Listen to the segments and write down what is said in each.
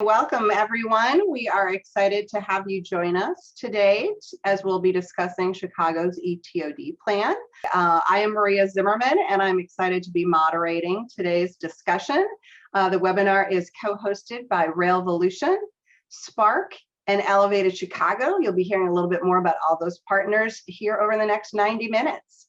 Welcome, everyone. We are excited to have you join us today as we'll be discussing Chicago's ETOD plan. I am Mariia Zimmerman, and I'm excited to be moderating today's discussion. The webinar is co-hosted by Volution, SPARCC, and Elevated Chicago. You'll be hearing a little bit more about all those partners here over the next 90 minutes.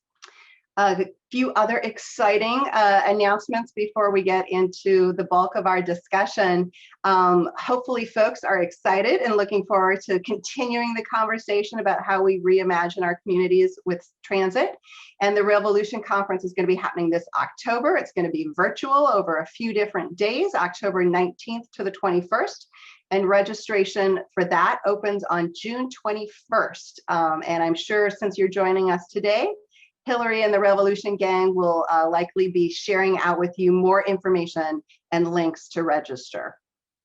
A few other exciting announcements before we get into the bulk of our discussion. Hopefully folks are excited and looking forward to continuing the conversation about how we reimagine our communities with transit. And the Volution conference is going to be happening this October. It's going to be virtual over a few different days, October 19th to the 21st. And registration for that opens on June 21st. And I'm sure since you're joining us today, Hillary and the Volution gang will likely be sharing out with you more information and links to register.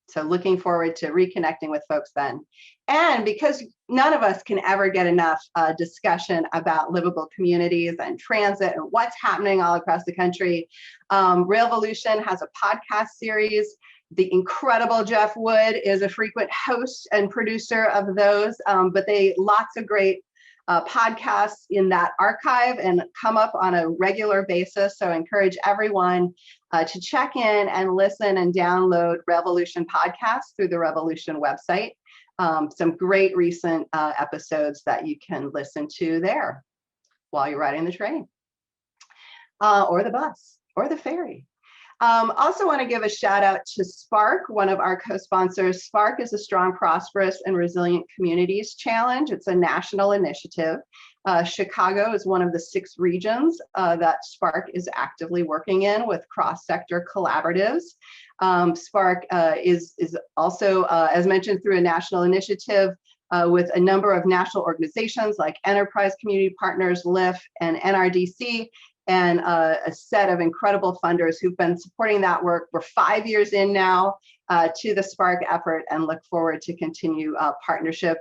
So looking forward to reconnecting with folks then. And because none of us can ever get enough discussion about livable communities and transit and what's happening all across the country, Volution has a podcast series. The incredible Jeff Wood is a frequent host and producer of those, but lots of great podcasts in that archive and come up on a regular basis. So I encourage everyone to check in and listen and download Volution podcasts through the Volution website. Some great recent episodes that you can listen to there while you're riding the train or the bus or the ferry. Also want to give a shout out to SPARCC, one of our co-sponsors. SPARCC is a Strong, Prosperous, and Resilient Communities Challenge. It's a national initiative. Chicago is one of the 6 regions that SPARCC is actively working in with cross-sector collaboratives. SPARCC is also, as mentioned, through a national initiative with a number of national organizations like Enterprise Community Partners, LIF, and NRDC, and a set of incredible funders who've been supporting that work. We're 5 years in now to the SPARCC effort and look forward to continue partnership.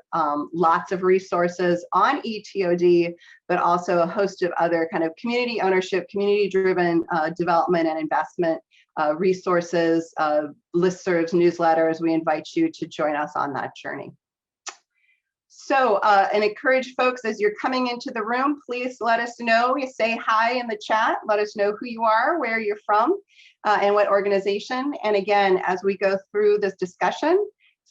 Lots of resources on ETOD, but also a host of other kind of community ownership, community-driven development and investment resources, listservs, newsletters. We invite you to join us on that journey. So, and encourage folks as you're coming into the room, please let us know. You say hi in the chat. Let us know who you are, where you're from, and what organization. And again, as we go through this discussion,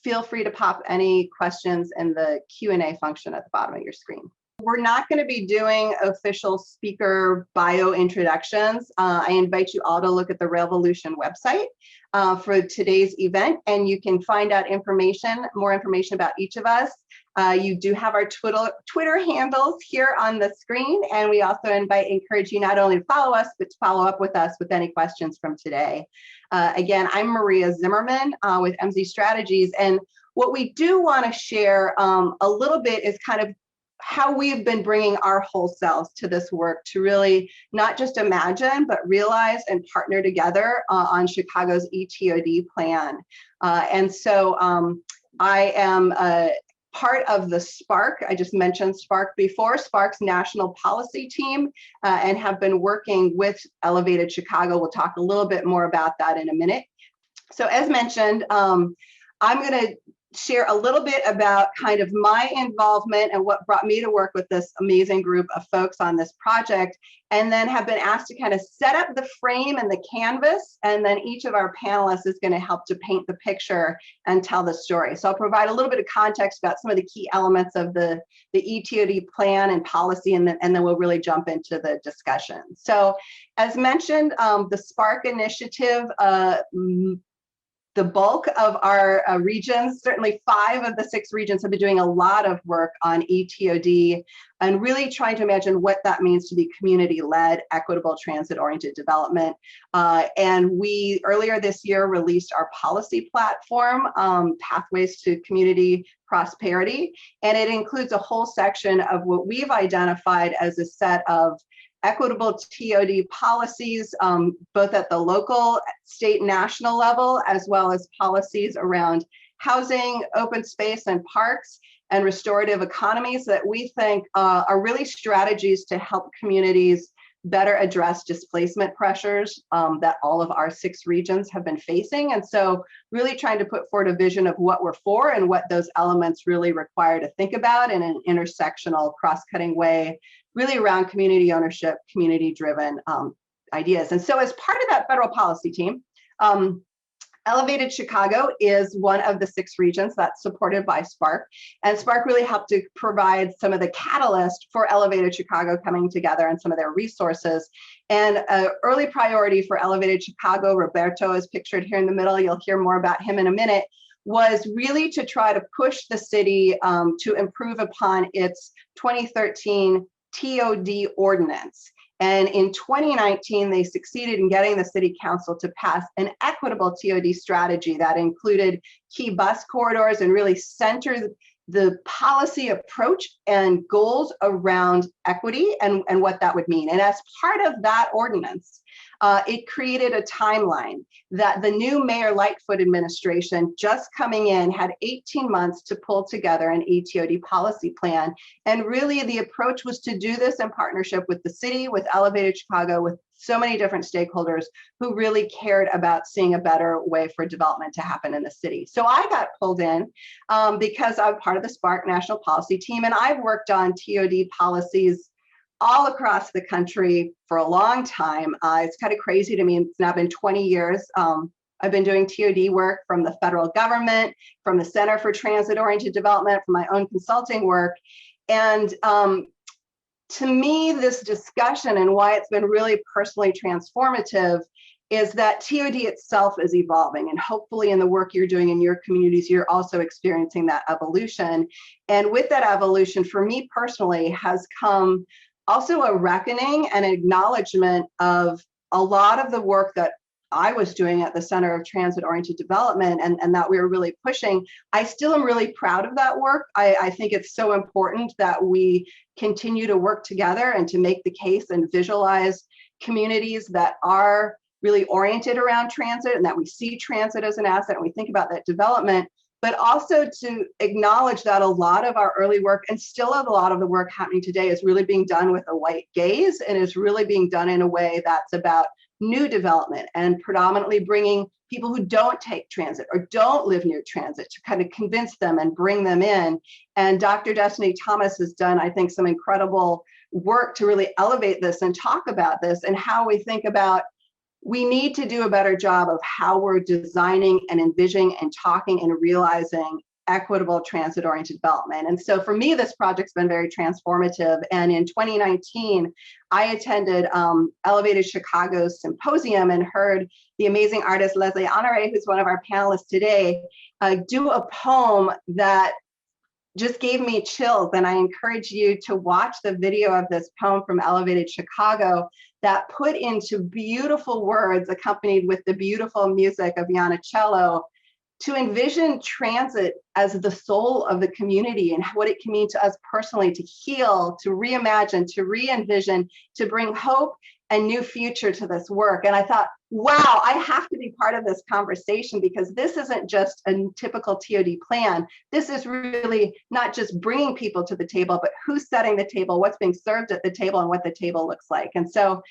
feel free to pop any questions in the Q&A function at the bottom of your screen. We're not going to be doing official speaker bio introductions. I invite you all to look at the Volution website for today's event, and you can find out more information about each of us. You do have our Twitter handles here on the screen, and we also encourage you not only to follow us, but to follow up with us with any questions from today. Again, I'm Mariia Zimmerman with MZ Strategies, and what we do want to share a little bit is kind of how we've been bringing our whole selves to this work to really not just imagine, but realize and partner together on Chicago's ETOD plan. And so I am part of the SPARCC. I just mentioned SPARCC before, SPARCC's national policy team, and have been working with Elevated Chicago. We'll talk a little bit more about that in a minute. So as mentioned, I'm going to share a little bit about kind of my involvement and what brought me to work with this amazing group of folks on this project, and then have been asked to kind of set up the frame and the canvas, and then each of our panelists is going to help to paint the picture and tell the story. So I'll provide a little bit of context about some of the key elements of the ETOD plan and policy, and then we'll really jump into the discussion. So as mentioned, the SPARCC initiative, the bulk of our regions, certainly 5 of the 6 regions, have been doing a lot of work on ETOD and really trying to imagine what that means to be community-led, equitable, transit-oriented development. And we, earlier this year, released our policy platform, Pathways to Community Prosperity, and it includes a whole section of what we've identified as a set of equitable TOD policies, both at the local, state, national level, as well as policies around housing, open space and parks, and restorative economies that we think are really strategies to help communities better address displacement pressures that all of our 6 regions have been facing. And so really trying to put forward a vision of what we're for and what those elements really require to think about in an intersectional, cross-cutting way, really around community ownership, community-driven ideas. And so as part of that federal policy team, Elevated Chicago is one of the 6 regions that's supported by SPARCC, and SPARCC really helped to provide some of the catalyst for Elevated Chicago coming together and some of their resources. And an early priority for Elevated Chicago, Roberto is pictured here in the middle, you'll hear more about him in a minute, was really to try to push the city to improve upon its 2013 TOD ordinance. And in 2019, they succeeded in getting the city council to pass an equitable TOD strategy that included key bus corridors and really centered the policy approach and goals around equity and what that would mean. And as part of that ordinance, it created a timeline that the new Mayor Lightfoot administration just coming in had 18 months to pull together an ETOD policy plan. And really the approach was to do this in partnership with the city, with Elevated Chicago, with so many different stakeholders who really cared about seeing a better way for development to happen in the city. So I got pulled in because I'm part of the SPARCC National Policy Team, and I've worked on TOD policies all across the country for a long time. It's kind of crazy to me. It's now been 20 years. I've been doing TOD work from the federal government, from the Center for Transit-Oriented Development, from my own consulting work. And to me, this discussion and why it's been really personally transformative is that TOD itself is evolving, and hopefully in the work you're doing in your communities, you're also experiencing that evolution. And with that evolution, for me personally, has come also a reckoning and acknowledgement of a lot of the work that I was doing at the Center of Transit-Oriented Development and that we were really pushing. I still am really proud of that work. I think it's so important that we continue to work together and to make the case and visualize communities that are really oriented around transit and that we see transit as an asset and we think about that development, but also to acknowledge that a lot of our early work and still a lot of the work happening today is really being done with a white gaze and is really being done in a way that's about new development and predominantly bringing people who don't take transit or don't live near transit to kind of convince them and bring them in. And Dr. Destiny Thomas has done, I think, some incredible work to really elevate this and talk about this and how we think about we need to do a better job of how we're designing and envisioning and talking and realizing equitable transit-oriented development. And so for me, this project's been very transformative. And in 2019, I attended Elevated Chicago's symposium and heard the amazing artist Leslé, who's one of our panelists today, do a poem that just gave me chills. And I encourage you to watch the video of this poem from Elevated Chicago that put into beautiful words accompanied with the beautiful music of Iannicello to envision transit as the soul of the community and what it can mean to us personally to heal, to reimagine, to re-envision, to bring hope and new future to this work. And I thought, wow, I have to be part of this conversation because this isn't just a typical TOD plan. This is really not just bringing people to the table, but who's setting the table, what's being served at the table, and what the table looks like. And so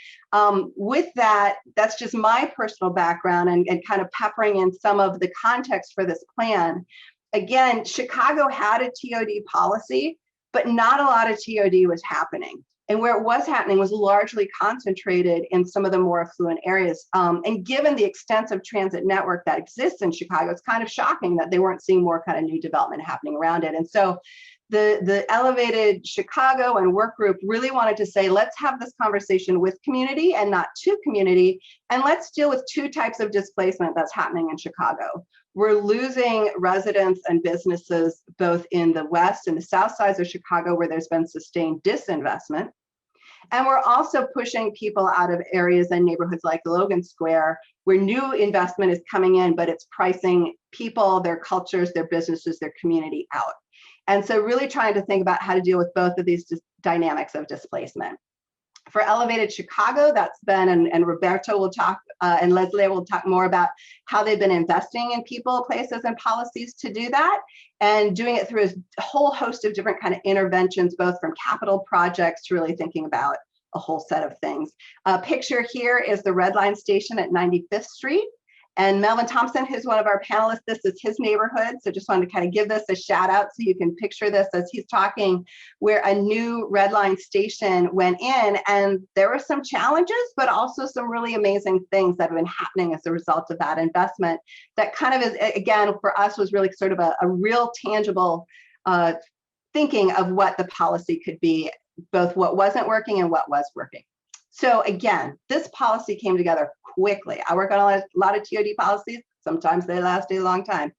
with that, that's just my personal background and kind of peppering in some of the context for this plan. Again, Chicago had a TOD policy, but not a lot of TOD was happening. And where it was happening was largely concentrated in some of the more affluent areas. And given the extensive transit network that exists in Chicago, it's kind of shocking that they weren't seeing more kind of new development happening around it. And so the Elevated Chicago and work group really wanted to say, let's have this conversation with community and not to community. And let's deal with 2 types of displacement that's happening in Chicago. We're losing residents and businesses both in the west and the south sides of Chicago where there's been sustained disinvestment. And we're also pushing people out of areas and neighborhoods like Logan Square where new investment is coming in, but it's pricing people, their cultures, their businesses, their community out. And so really trying to think about how to deal with both of these dynamics of displacement. For Elevated Chicago, that's been, and Roberto will talk, and Leslé will talk more about how they've been investing in people, places, and policies to do that, and doing it through a whole host of different kind of interventions, both from capital projects to really thinking about a whole set of things. A picture here is the Red Line station at 95th Street. And Melvin Thompson, who's one of our panelists, this is his neighborhood. So just wanted to kind of give this a shout out so you can picture this as he's talking, where a new Red Line station went in, and there were some challenges, but also some really amazing things that have been happening as a result of that investment. That kind of is, again, for us was really sort of a real tangible thinking of what the policy could be, both what wasn't working and what was working. So again, this policy came together quickly. I work on a lot of TOD policies. Sometimes they last a long time.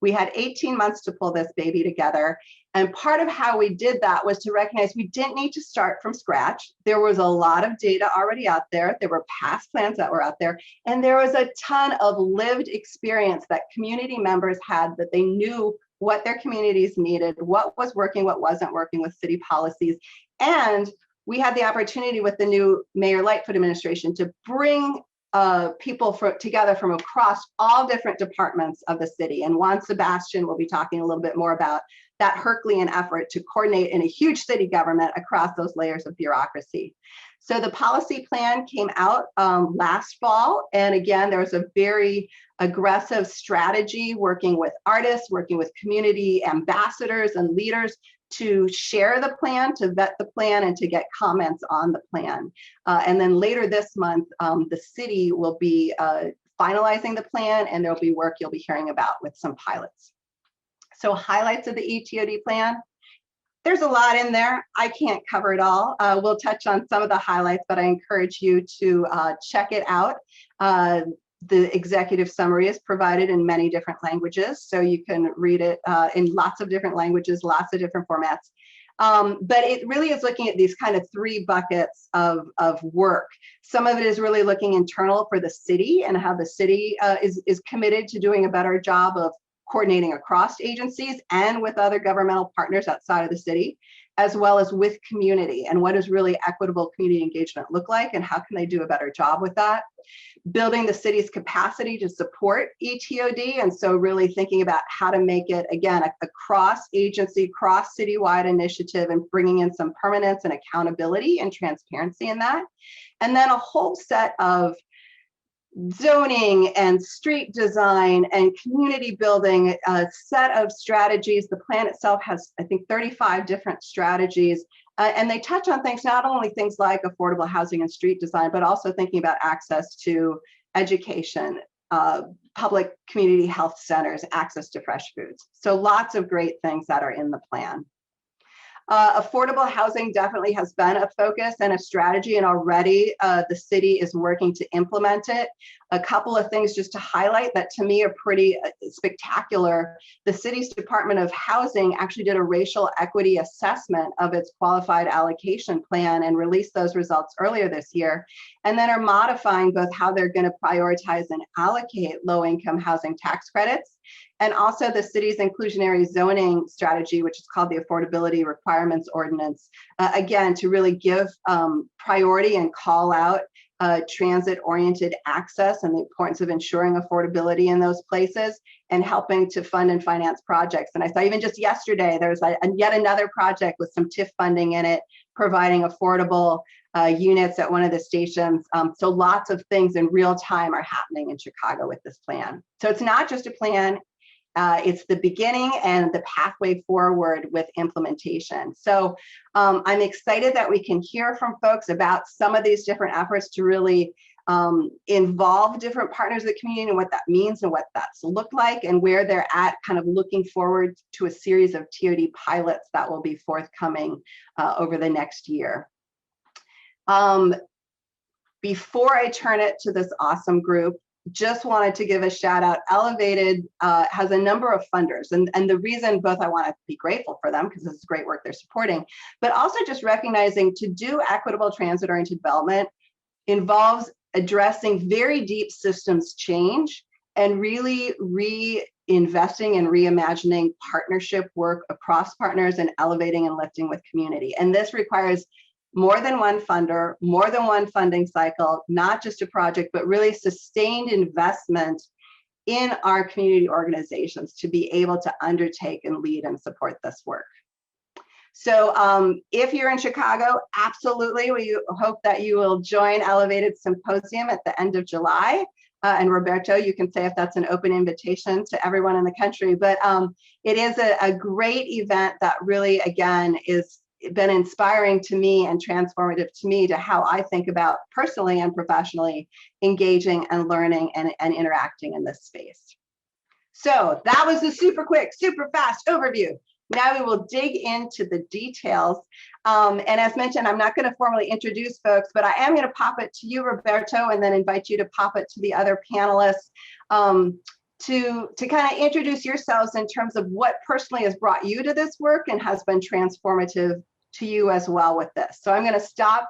We had 18 months to pull this baby together. And part of how we did that was to recognize we didn't need to start from scratch. There was a lot of data already out there. There were past plans that were out there. And there was a ton of lived experience that community members had, that they knew what their communities needed, what was working, what wasn't working with city policies. And we had the opportunity with the new Mayor Lightfoot administration to bring people together from across all different departments of the city. And Juan Sebastian will be talking a little bit more about that Herculean effort to coordinate in a huge city government across those layers of bureaucracy. So the policy plan came out last fall. And again, there was a very aggressive strategy working with artists, working with community ambassadors and leaders to share the plan, to vet the plan, and to get comments on the plan. And then later this month, the city will be finalizing the plan, and there'll be work you'll be hearing about with some pilots. So highlights of the ETOD plan. There's a lot in there. I can't cover it all. We'll touch on some of the highlights, but I encourage you to check it out. The executive summary is provided in many different languages, so you can read it in lots of different languages, lots of different formats. But it really is looking at these kind of three buckets of work. Some of it is really looking internal for the city and how the city is committed to doing a better job of coordinating across agencies and with other governmental partners outside of the city, as well as with community, and what does really equitable community engagement look like, and how can they do a better job with that. Building the city's capacity to support ETOD, and so really thinking about how to make it, again, a cross-agency, cross-citywide initiative, and bringing in some permanence and accountability and transparency in that. And then a whole set of zoning and street design and community building, a set of strategies. The plan itself has, I think, 35 different strategies. And they touch on things, not only things like affordable housing and street design, but also thinking about access to education, public community health centers, access to fresh foods. So lots of great things that are in the plan. Affordable housing definitely has been a focus and a strategy, and already the city is working to implement it. A couple of things just to highlight that to me are pretty spectacular. The city's Department of Housing actually did a racial equity assessment of its qualified allocation plan and released those results earlier this year, and then are modifying both how they're going to prioritize and allocate low-income housing tax credits, and also the city's inclusionary zoning strategy, which is called the Affordability Requirements Ordinance, again, to really give priority and call out transit-oriented access and the importance of ensuring affordability in those places and helping to fund and finance projects. And I saw even just yesterday, there's yet another project with some TIF funding in it, providing affordable units at one of the stations. So lots of things in real time are happening in Chicago with this plan. So it's not just a plan, it's the beginning and the pathway forward with implementation. So I'm excited that we can hear from folks about some of these different efforts to really involve different partners of the community and what that means and what that's looked like and where they're at, kind of looking forward to a series of TOD pilots that will be forthcoming over the next year. Before I turn it to this awesome group, just wanted to give a shout out. Elevated has a number of funders, and the reason both I want to be grateful for them because this is great work they're supporting, but also just recognizing to do equitable transit-oriented development involves addressing very deep systems change and really reinvesting and reimagining partnership work across partners and elevating and lifting with community. And this requires more than one funder, more than one funding cycle, not just a project, but really sustained investment in our community organizations to be able to undertake and lead and support this work. So if you're in Chicago, absolutely, we hope that you will join Elevated Symposium at the end of July. And Roberto, you can say if that's an open invitation to everyone in the country, but it is a great event that really, again, is been inspiring to me and transformative to me to how I think about personally and professionally engaging and learning and interacting in this space. So that was a super quick, super fast overview. Now we will dig into the details. And as mentioned, I'm not going to formally introduce folks, but I am going to pop it to you, Roberto, and then invite you to pop it to the other panelists to kind of introduce yourselves in terms of what personally has brought you to this work and has been transformative to you as well with this. So I'm going to stop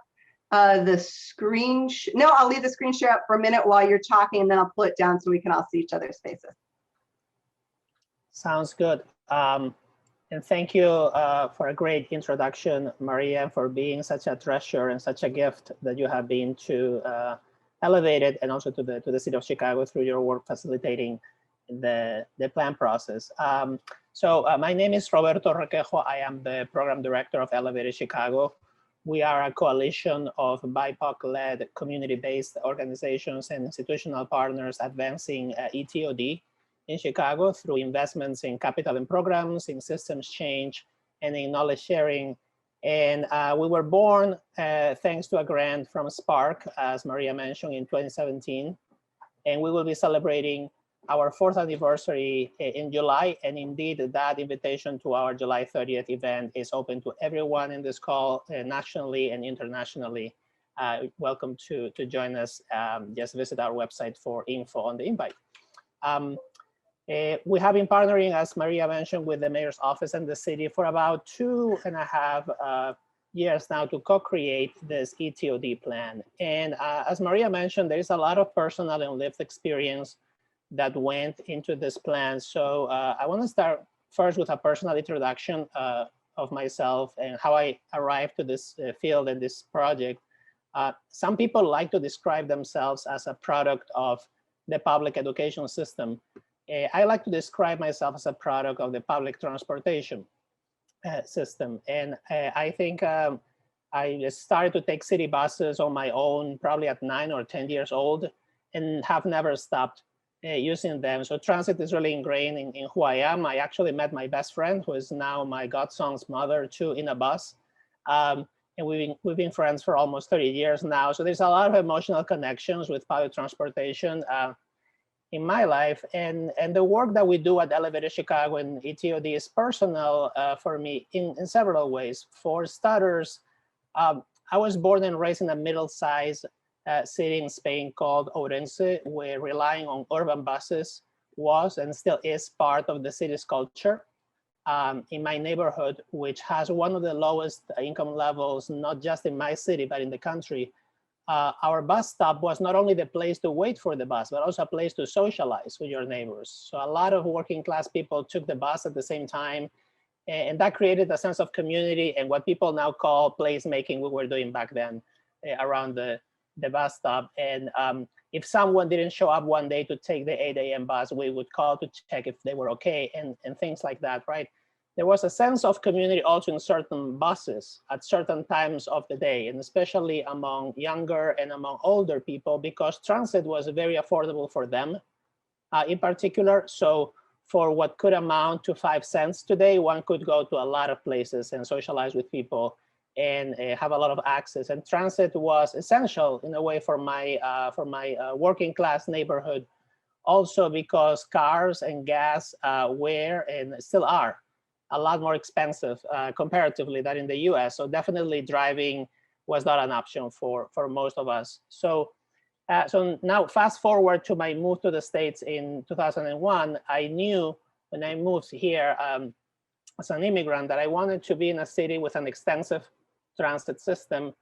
the screen. No, I'll leave the screen share up for a minute while you're talking, and then I'll pull it down so we can all see each other's faces. Sounds good. And thank you for a great introduction, Mariia, for being such a treasure and such a gift that you have been to Elevated and also to the city of Chicago through your work facilitating the plan process. So my name is Roberto Requejo. I am the program director of Elevated Chicago. We are a coalition of BIPOC-led community-based organizations and institutional partners advancing ETOD in Chicago through investments in capital and programs, in systems change, and in knowledge sharing. And we were born thanks to a grant from SPARCC, as Mariia mentioned, in 2017. And we will be celebrating our 4th anniversary in July. And indeed, that invitation to our July 30th event is open to everyone in this call, nationally and internationally. Welcome to join us. Just visit our website for info on the invite. We have been partnering, as Mariia mentioned, with the mayor's office and the city for about 2.5 years now to co-create this ETOD plan. And as Mariia mentioned, there is a lot of personal and lived experience that went into this plan. So I want to start first with a personal introduction of myself and how I arrived to this field and this project. Some people like to describe themselves as a product of the public education system. I like to describe myself as a product of the public transportation system. And I think I started to take city buses on my own, probably at 9 or 10 years old, and have never stopped using them. So transit is really ingrained in who I am. I actually met my best friend, who is now my godson's mother, too, in a bus. And we've been friends for almost 30 years now. So there's a lot of emotional connections with public transportation in my life, and the work that we do at Elevated Chicago and ETOD is personal for me in several ways. For starters, I was born and raised in a middle-sized city in Spain called Ourense, where relying on urban buses was and still is part of the city's culture. In my neighborhood, which has one of the lowest income levels, not just in my city, but in the country, our bus stop was not only the place to wait for the bus, but also a place to socialize with your neighbors. So a lot of working class people took the bus at the same time, and that created a sense of community and what people now call placemaking we were doing back then around the bus stop. And if someone didn't show up one day to take the 8 a.m. bus, we would call to check if they were okay and things like that, right? There was a sense of community also in certain buses at certain times of the day, and especially among younger and among older people, because transit was very affordable for them in particular. So for what could amount to 5 cents today, one could go to a lot of places and socialize with people and have a lot of access. And transit was essential in a way for my working class neighborhood, also because cars and gas were and still are a lot more expensive comparatively than in the US. So definitely driving was not an option for most of us. So, so now fast forward to my move to the States in 2001, I knew when I moved here as an immigrant that I wanted to be in a city with an extensive transit system,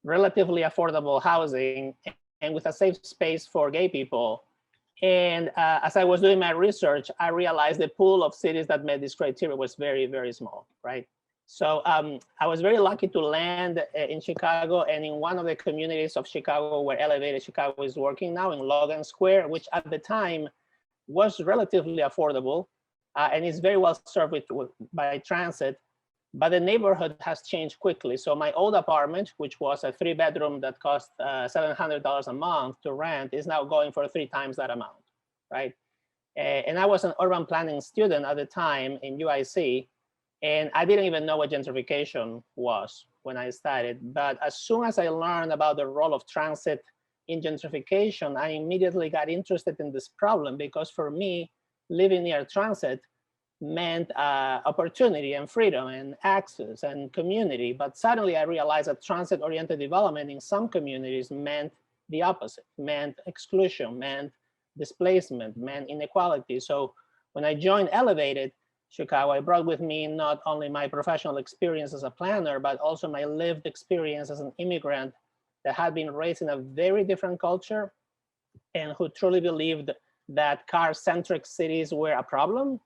relatively affordable housing, and with a safe space for gay people. And as I was doing my research, I realized the pool of cities that met this criteria was very, very small, right? So I was very lucky to land in Chicago and in one of the communities of Chicago where Elevated Chicago is working now, in Logan Square, which at the time was relatively affordable and is very well served by transit. but the neighborhood has changed quickly. So my old apartment, which was a 3-bedroom that cost $700 a month to rent, is now going for 3 times that amount, right? And I was an urban planning student at the time in UIC, and I didn't even know what gentrification was when I started. But as soon as I learned about the role of transit in gentrification, I immediately got interested in this problem, because for me, living near transit meant opportunity and freedom and access and community. But suddenly I realized that transit-oriented development in some communities meant the opposite, meant exclusion, meant displacement, meant inequality. So when I joined Elevated Chicago, I brought with me not only my professional experience as a planner, but also my lived experience as an immigrant that had been raised in a very different culture and who truly believed that car-centric cities were a problem,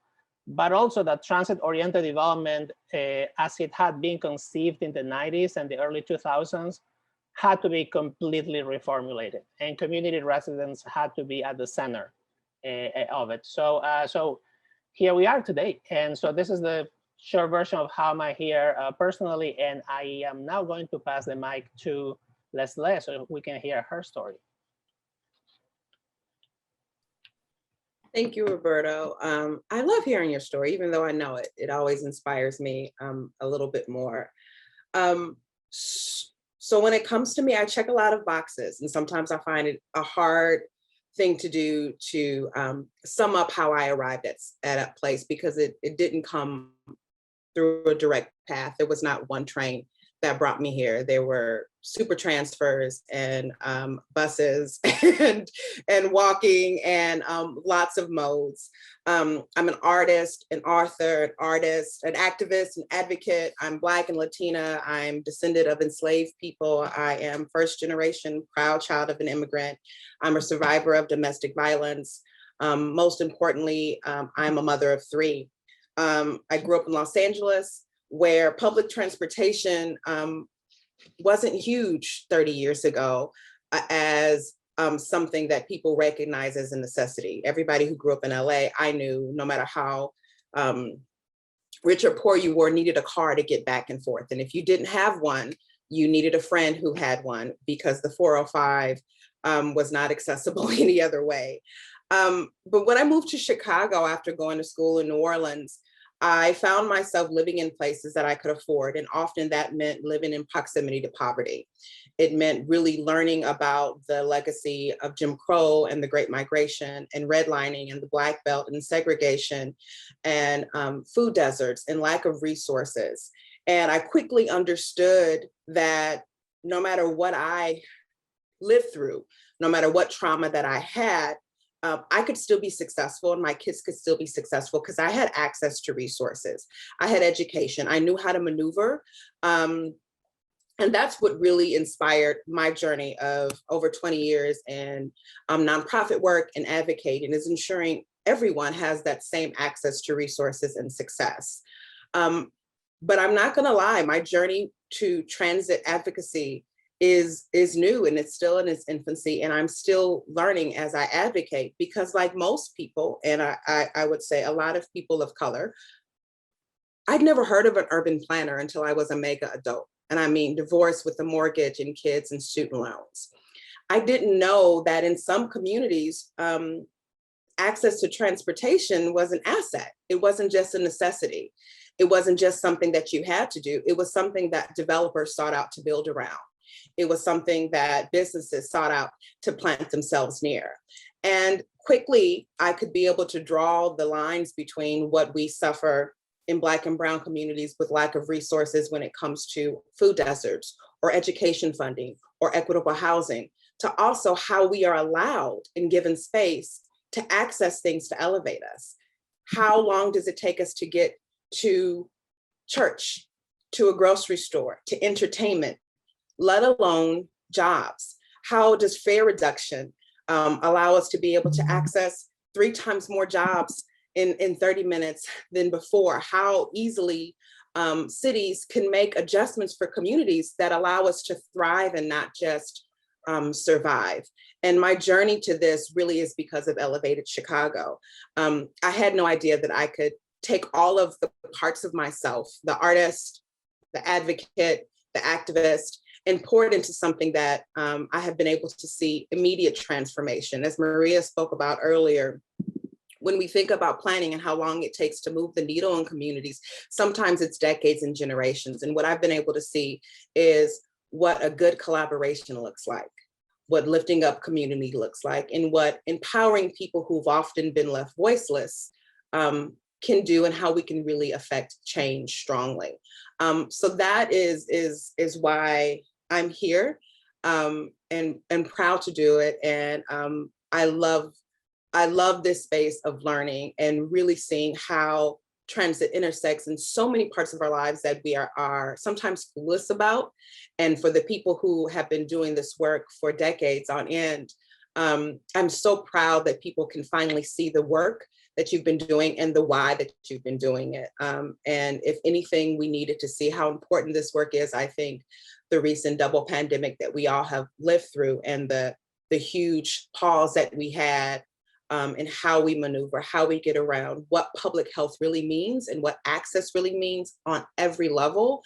but also that transit-oriented development, as it had been conceived in the 90s and the early 2000s, had to be completely reformulated, and community residents had to be at the center of it. So here we are today. And so this is the short version of how I'm here personally, and I am now going to pass the mic to Leslé so we can hear her story. Thank you, Roberto. I love hearing your story, even though I know it. It always inspires me a little bit more. So when it comes to me, I check a lot of boxes, and sometimes I find it a hard thing to do to sum up how I arrived at a place, because it didn't come through a direct path. There was not one train that brought me here. There were super transfers and buses and walking and lots of modes. I'm an artist, an author, an artist, an activist, an advocate. I'm Black and Latina. I'm descendant of enslaved people. I am first generation proud child of an immigrant. I'm a survivor of domestic violence. Most importantly, I'm a mother of 3. I grew up in Los Angeles, where public transportation wasn't huge 30 years ago as something that people recognize as a necessity. Everybody who grew up in LA, I knew, no matter how rich or poor you were, needed a car to get back and forth. And if you didn't have one, you needed a friend who had one, because the 405 was not accessible any other way. But when I moved to Chicago after going to school in New Orleans, I found myself living in places that I could afford, and often that meant living in proximity to poverty. It meant really learning about the legacy of Jim Crow and the Great Migration and redlining and the Black Belt and segregation and food deserts and lack of resources. And I quickly understood that no matter what I lived through, no matter what trauma that I had, I could still be successful, and my kids could still be successful, because I had access to resources. I had education. I knew how to maneuver. And that's what really inspired my journey of over 20 years in nonprofit work and advocating, is ensuring everyone has that same access to resources and success. But I'm not gonna lie, my journey to transit advocacy is new, and it's still in its infancy, and I'm still learning as I advocate, because like most people, and I would say a lot of people of color, I'd never heard of an urban planner until I was a mega adult. And I mean, divorced with a mortgage and kids and student loans. I didn't know that in some communities, access to transportation was an asset. It wasn't just a necessity. It wasn't just something that you had to do. It was something that developers sought out to build around. It was something that businesses sought out to plant themselves near. And quickly, I could be able to draw the lines between what we suffer in Black and Brown communities with lack of resources when it comes to food deserts or education funding or equitable housing, to also how we are allowed and given space to access things to elevate us. How long does it take us to get to church, to a grocery store, to entertainment, let alone jobs? How does fare reduction allow us to be able to access 3 times more jobs in 30 minutes than before? How easily cities can make adjustments for communities that allow us to thrive and not just survive. And my journey to this really is because of Elevated Chicago. I had no idea that I could take all of the parts of myself, the artist, the advocate, the activist, and pour it into something that I have been able to see immediate transformation. As Mariia spoke about earlier, when we think about planning and how long it takes to move the needle in communities, sometimes it's decades and generations. And what I've been able to see is what a good collaboration looks like, what lifting up community looks like, and what empowering people who've often been left voiceless can do, and how we can really affect change strongly. So that is why I'm here, and proud to do it. And I love this space of learning and really seeing how transit intersects in so many parts of our lives that we are sometimes clueless about. And for the people who have been doing this work for decades on end, I'm so proud that people can finally see the work that you've been doing and the why that you've been doing it. And if anything, we needed to see how important this work is. I think the recent double pandemic that we all have lived through, and the huge pause that we had, and how we maneuver, how we get around, what public health really means and what access really means on every level,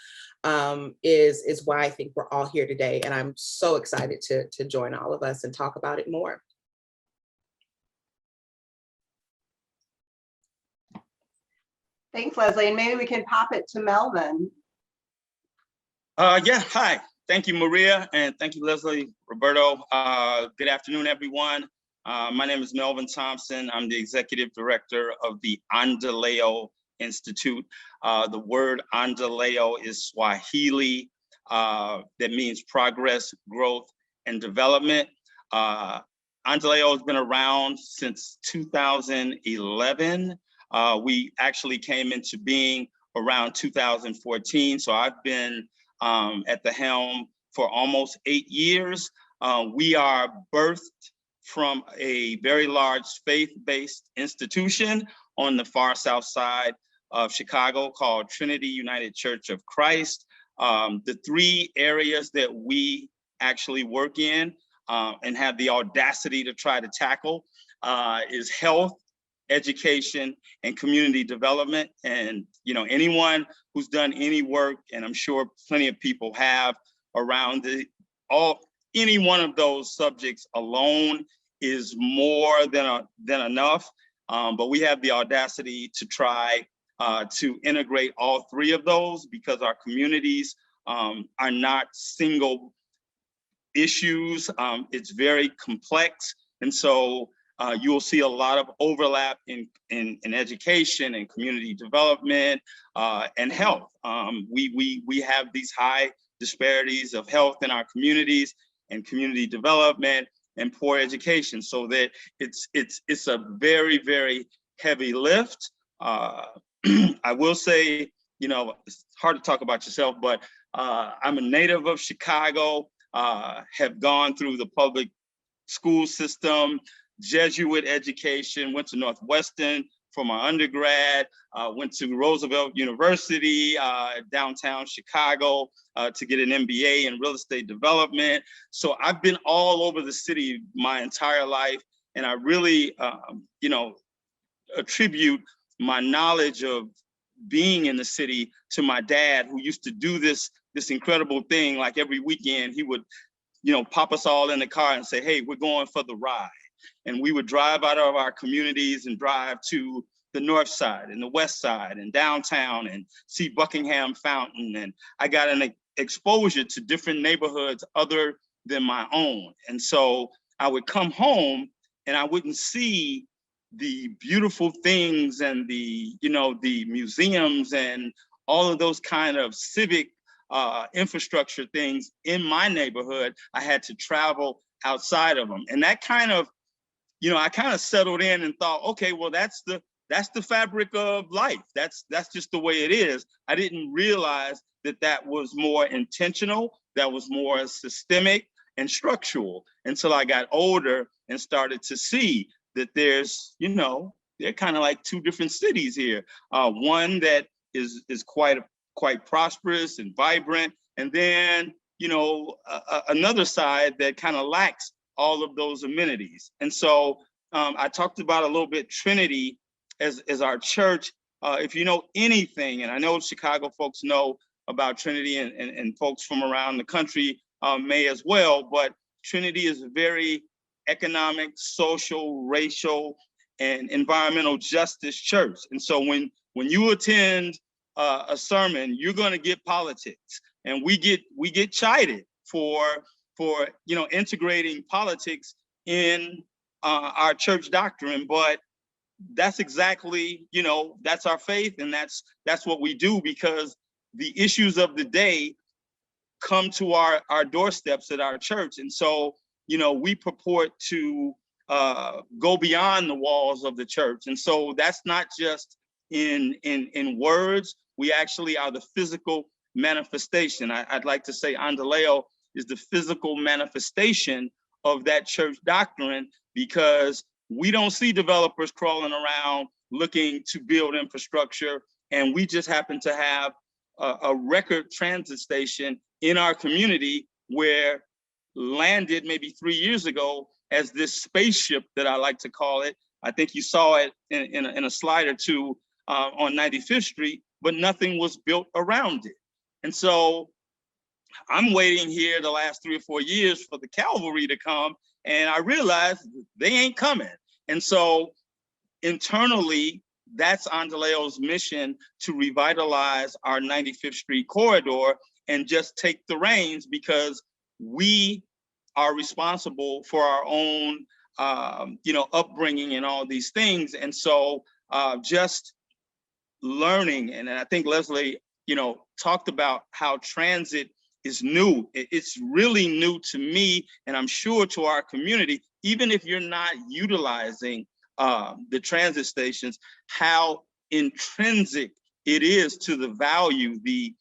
is why I think we're all here today. And I'm so excited to join all of us and talk about it more. Thanks, Leslé. And maybe we can pop it to Melvin. Yeah, hi. Thank you, Mariia, and thank you, Leslé, Roberto. Good afternoon, everyone. My name is Melvin Thompson. I'm the executive director of the Endeleo Institute. The word Endeleo is Swahili, that means progress, growth, and development. Endeleo has been around since 2011. We actually came into being around 2014. So I've been at the helm for almost 8 years. We are birthed from a very large faith-based institution on the far south side of Chicago called Trinity United Church of Christ. The three areas that we actually work in and have the audacity to try to tackle is health, education, and community development. And anyone who's done any work, and I'm sure plenty of people have, around any one of those subjects alone is more than enough. But we have the audacity to try to integrate all three of those, because our communities are not single issues. It's very complex. And so you'll see a lot of overlap in education and community development and health. We have these high disparities of health in our communities and community development and poor education, so that it's a very, very heavy lift. I will say, it's hard to talk about yourself, but I'm a native of Chicago, have gone through the public school system, Jesuit education, went to Northwestern for my undergrad, went to Roosevelt University, downtown Chicago, to get an MBA in real estate development. So I've been all over the city my entire life. And I really, attribute my knowledge of being in the city to my dad, who used to do this incredible thing. Like every weekend, he would, pop us all in the car and say, hey, we're going for the ride. And we would drive out of our communities and drive to the north side and the west side and downtown and see Buckingham Fountain. And I got an exposure to different neighborhoods other than my own. And so I would come home and I wouldn't see the beautiful things and the museums and all of those kind of civic infrastructure things in my neighborhood. I had to travel outside of them. And that kind of, I kind of settled in and thought, okay, well, that's the fabric of life. That's just the way it is. I didn't realize that was more intentional, that was more systemic and structural, until I got older and started to see that there's, they're kind of like two different cities here. One that is quite prosperous and vibrant, and then, another side that kind of lacks all of those amenities. And so I talked about a little bit Trinity as our church if you know anything, and I know Chicago folks know about Trinity, and folks from around the country may as well, but Trinity is a very economic, social, racial, and environmental justice church. And so when you attend a sermon, you're going to get politics, and we get chided for integrating politics in our church doctrine, but that's exactly, that's our faith, and that's what we do, because the issues of the day come to our doorsteps at our church. And so, we purport to go beyond the walls of the church. And so that's not just in words, we actually are the physical manifestation. I'd like to say Endeleo is the physical manifestation of that church doctrine, because we don't see developers crawling around looking to build infrastructure, and we just happen to have a record transit station in our community where landed maybe 3 years ago as this spaceship that I like to call it. I think you saw it in a slide or two on 95th Street, but nothing was built around it. And so I'm waiting here the last 3 or 4 years for the cavalry to come, and I realized they ain't coming. And so internally, that's Endeleo's mission, to revitalize our 95th Street corridor and just take the reins, because we are responsible for our own, upbringing and all these things. And so just learning, and I think Leslé, talked about how transit is new. It's really new to me, and I'm sure to our community, even if you're not utilizing the transit stations, how intrinsic it is to the value, the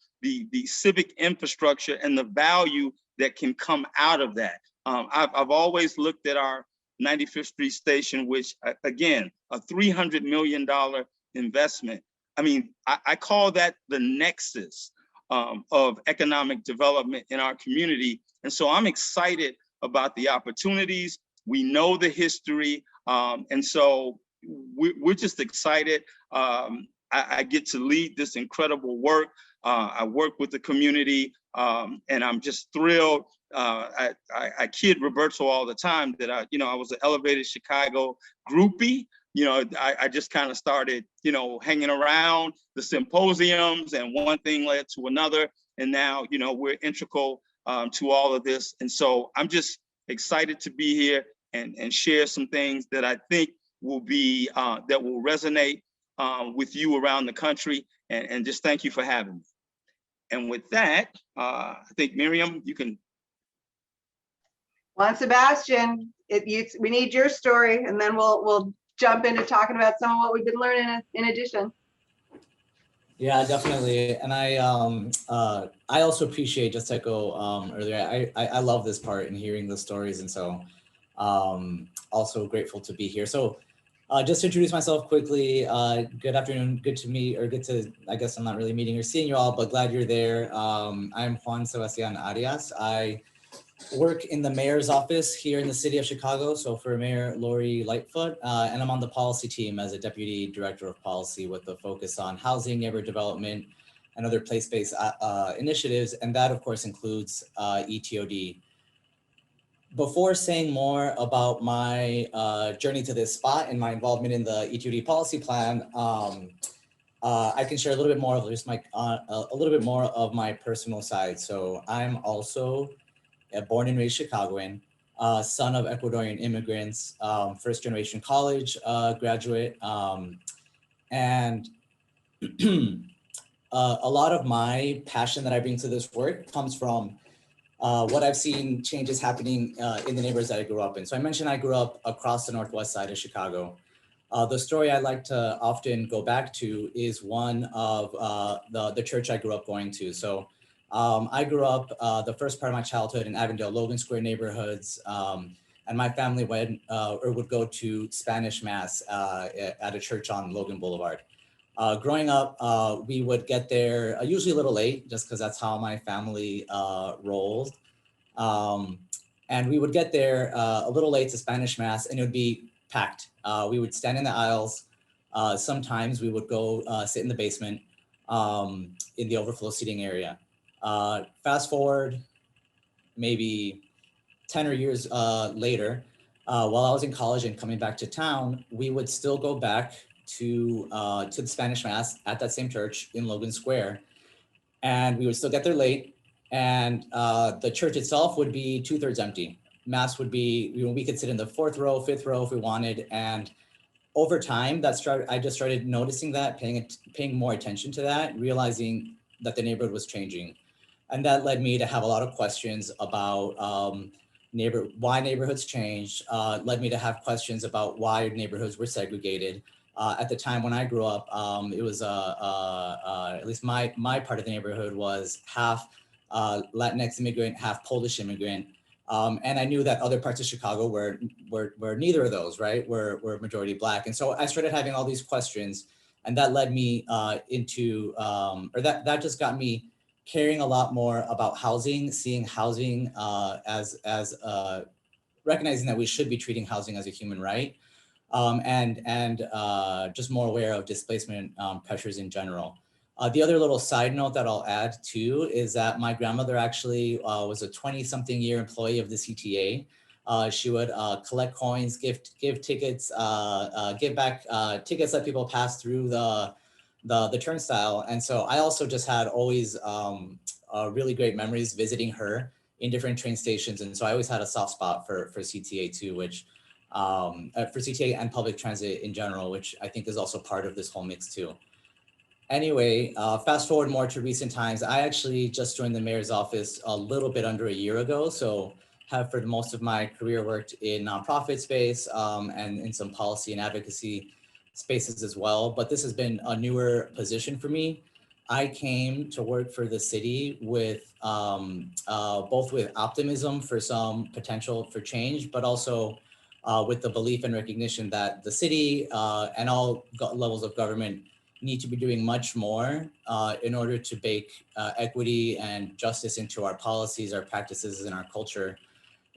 civic infrastructure, and the value that can come out of that. I've always looked at our 95th Street station, which again, a $300 million investment. I mean, I call that the nexus of economic development in our community. And so I'm excited about the opportunities. We know the history. And so we're just excited. I get to lead this incredible work. I work with the community, and I'm just thrilled. I kid Roberto all the time that I was an Elevated Chicago groupie. I just kind of started, hanging around the symposiums, and one thing led to another. And now, we're integral to all of this. And so I'm just excited to be here and share some things that I think will be, that will resonate with you around the country. And just thank you for having me. And with that, I think Miriam, you can. Juan Sebastian, we need your story, and then we'll jump into talking about some of what we've been learning in addition. Yeah, definitely. And I also appreciate, just to echo earlier, I love this part and hearing the stories. And so also grateful to be here. So just to introduce myself quickly, good afternoon, I guess I'm not really meeting or seeing you all, but glad you're there. I'm Juan Sebastian Arias. I work in the mayor's office here in the city of Chicago, so for Mayor Lori Lightfoot, and I'm on the policy team as a deputy director of policy with a focus on housing, neighborhood development, and other place-based initiatives, and that of course includes ETOD. Before saying more about my journey to this spot and my involvement in the ETOD Policy Plan, I can share a little bit more of just my personal side. So I'm also a born and raised Chicagoan, son of Ecuadorian immigrants, first generation college graduate, and a lot of my passion that I bring to this work comes from what I've seen changes happening in the neighborhoods that I grew up in. So I mentioned I grew up across the northwest side of Chicago. The story I like to often go back to is one of the church I grew up going to. So I grew up the first part of my childhood in Avondale, Logan Square neighborhoods, and my family went or would go to Spanish Mass at a church on Logan Boulevard. Growing up, we would get there usually a little late, just because that's how my family rolled. And we would get there a little late to Spanish Mass, and it would be packed. We would stand in the aisles. sometimes we would go sit in the basement in the overflow seating area. Fast forward maybe 10 or years later, while I was in college and coming back to town, we would still go back to the Spanish Mass at that same church in Logan Square. And we would still get there late. And the church itself would be 2/3 empty. Mass would be, we could sit in the 4th row, 5th row if we wanted. And over time, I just started noticing that, paying more attention to that, realizing that the neighborhood was changing. And that led me to have a lot of questions about why neighborhoods changed, led me to have questions about why neighborhoods were segregated. At the time when I grew up, it was at least my part of the neighborhood was half Latinx immigrant, half Polish immigrant. And I knew that other parts of Chicago were neither of those, right? Were majority Black. And so I started having all these questions, and that led me into, or that just got me caring a lot more about housing, seeing housing as recognizing that we should be treating housing as a human right, and just more aware of displacement pressures in general. The other little side note that I'll add too is that my grandmother actually was a 20-something year employee of the CTA. She would collect coins, give tickets, give back tickets that people pass through the turnstile. And so I also just had always really great memories visiting her in different train stations. And so I always had a soft spot for CTA too, which for CTA and public transit in general, which I think is also part of this whole mix too. Anyway, fast forward more to recent times. I actually just joined the mayor's office a little bit under a year ago. So have for most of my career worked in nonprofit space and in some policy and advocacy spaces as well. But this has been a newer position for me. I came to work for the city with both with optimism for some potential for change, but also with the belief and recognition that the city and all levels of government need to be doing much more in order to bake equity and justice into our policies, our practices, and our culture.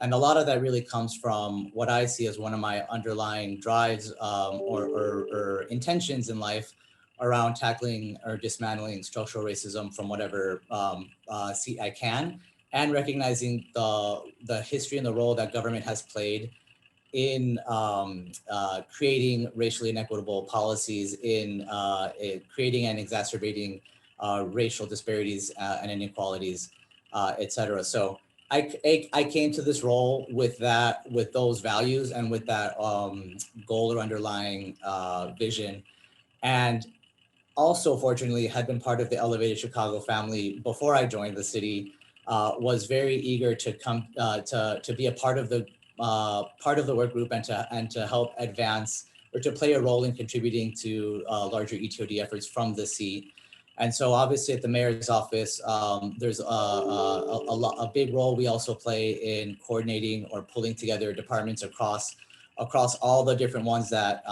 And a lot of that really comes from what I see as one of my underlying drives or intentions in life around tackling or dismantling structural racism from whatever seat I can, and recognizing the history and the role that government has played in creating racially inequitable policies, in creating and exacerbating racial disparities and inequalities, et cetera. So I came to this role with those values and with that goal or underlying vision. And also, fortunately, had been part of the Elevated Chicago family before I joined the city, was very eager to come to be a part of the work group and to help advance or to play a role in contributing to larger ETOD efforts from the seat. And so obviously at the mayor's office, there's a big role we also play in coordinating or pulling together departments across all the different ones that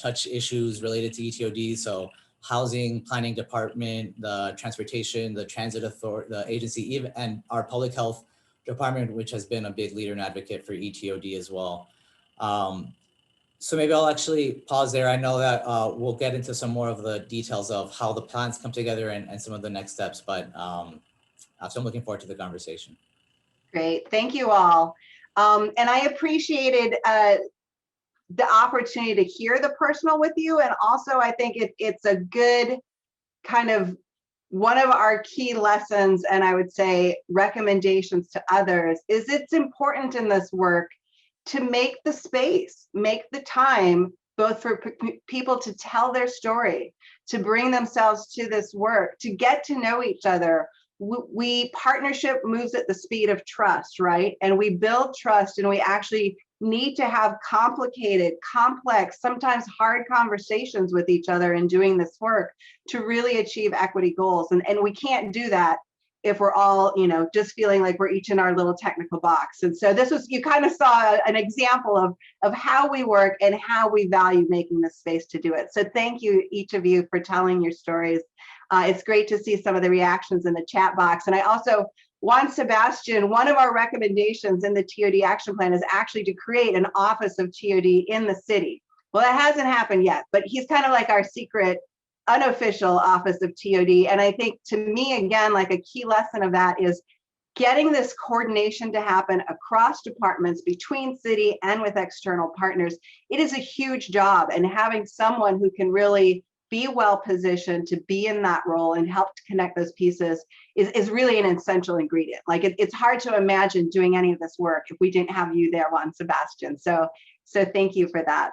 touch issues related to ETOD. So housing, planning department, the transportation, the transit authority, the agency, even, and our public health department, which has been a big leader and advocate for ETOD as well. So maybe I'll actually pause there. I know that we'll get into some more of the details of how the plans come together and some of the next steps, but so I'm looking forward to the conversation. Great, thank you all. And I appreciated the opportunity to hear the personal with you. And also I think it's a good kind of one of our key lessons, and I would say recommendations to others, is it's important in this work to make the space, make the time, both for people to tell their story, to bring themselves to this work, to get to know each other. Partnership moves at the speed of trust, right? And we build trust, and we actually need to have complicated, complex, sometimes hard conversations with each other in doing this work to really achieve equity goals. And we can't do that if we're all, just feeling like we're each in our little technical box. And so this was, you kind of saw an example of how we work and how we value making this space to do it. So thank you, each of you, for telling your stories. It's great to see some of the reactions in the chat box. And I also, Juan, Sebastian, one of our recommendations in the TOD action plan is actually to create an office of TOD in the city. Well, that hasn't happened yet, but he's kind of like our secret, unofficial office of TOD. And I think, to me, again, like a key lesson of that is getting this coordination to happen across departments, between city and with external partners. It is a huge job, and having someone who can really be well positioned to be in that role and help to connect those pieces is really an essential ingredient. Like it's hard to imagine doing any of this work if we didn't have you there, Juan Sebastian. So thank you for that.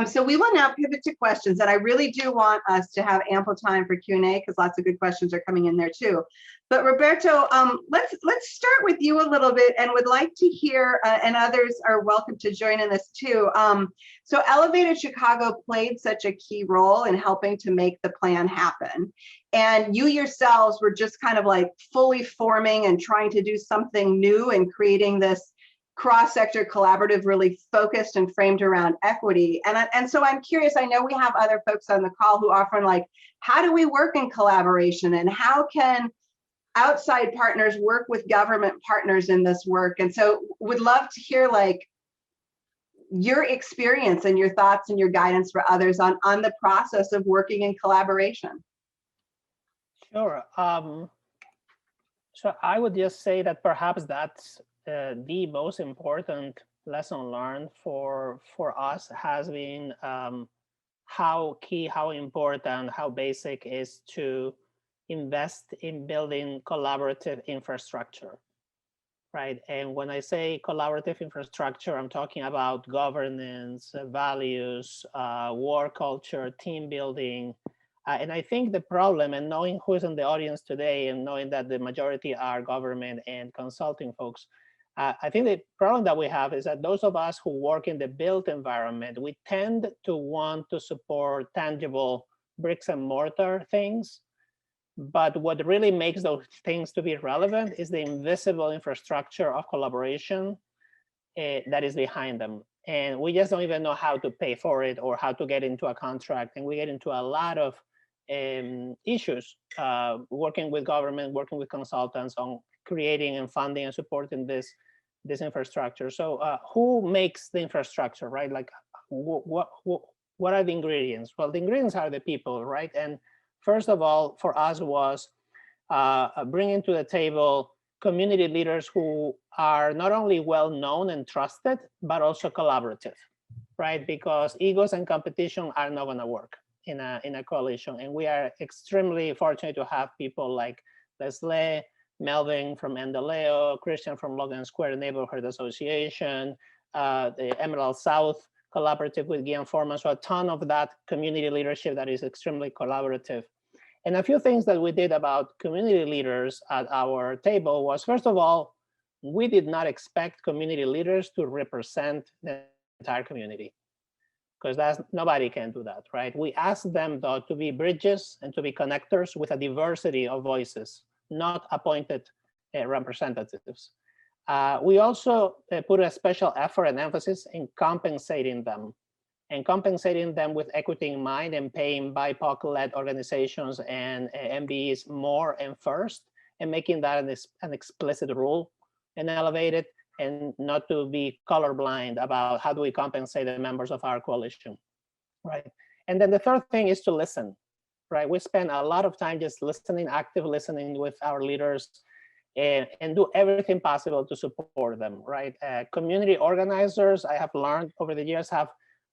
So we will now pivot to questions, and I really do want us to have ample time for Q&A because lots of good questions are coming in there too. But Roberto, let's start with you a little bit, and would like to hear, and others are welcome to join in this too. So Elevated Chicago played such a key role in helping to make the plan happen. And you yourselves were just kind of like fully forming and trying to do something new and creating this cross-sector collaborative really focused and framed around equity. And so I'm curious, I know we have other folks on the call who often like, how do we work in collaboration, and how can outside partners work with government partners in this work? And so would love to hear like your experience and your thoughts and your guidance for others on the process of working in collaboration. Sure. So I would just say that perhaps that's the most important lesson learned for us has been how key, how important, how basic is to invest in building collaborative infrastructure, right? And when I say collaborative infrastructure, I'm talking about governance, values, work culture, team building. And I think the problem, and knowing who's in the audience today and knowing that the majority are government and consulting folks, I think the problem that we have is that those of us who work in the built environment, we tend to want to support tangible bricks and mortar things. But what really makes those things to be relevant is the invisible infrastructure of collaboration that is behind them. And we just don't even know how to pay for it or how to get into a contract. And we get into a lot of issues working with government, working with consultants on creating and funding and supporting this infrastructure. So who makes the infrastructure, right? Like what are the ingredients? Well, the ingredients are the people, right? And first of all, for us was bringing to the table community leaders who are not only well known and trusted, but also collaborative, right? Because egos and competition are not going to work in a coalition. And we are extremely fortunate to have people like Leslé, Melvin from Endeleo, Christian from Logan Square Neighborhood Association, the Emerald South collaborative with Guillaume Foreman. So a ton of that community leadership that is extremely collaborative. And a few things that we did about community leaders at our table was, first of all, we did not expect community leaders to represent the entire community, because nobody can do that, right? We asked them though to be bridges and to be connectors with a diversity of voices, not appointed representatives. We also put a special effort and emphasis in compensating them with equity in mind and paying BIPOC-led organizations and MBEs more and first, and making that an explicit rule and Elevated, and not to be colorblind about how do we compensate the members of our coalition, right? And then the third thing is to listen, right? We spend a lot of time just listening, active listening with our leaders, and do everything possible to support them, right? Community organizers, I have learned over the years, have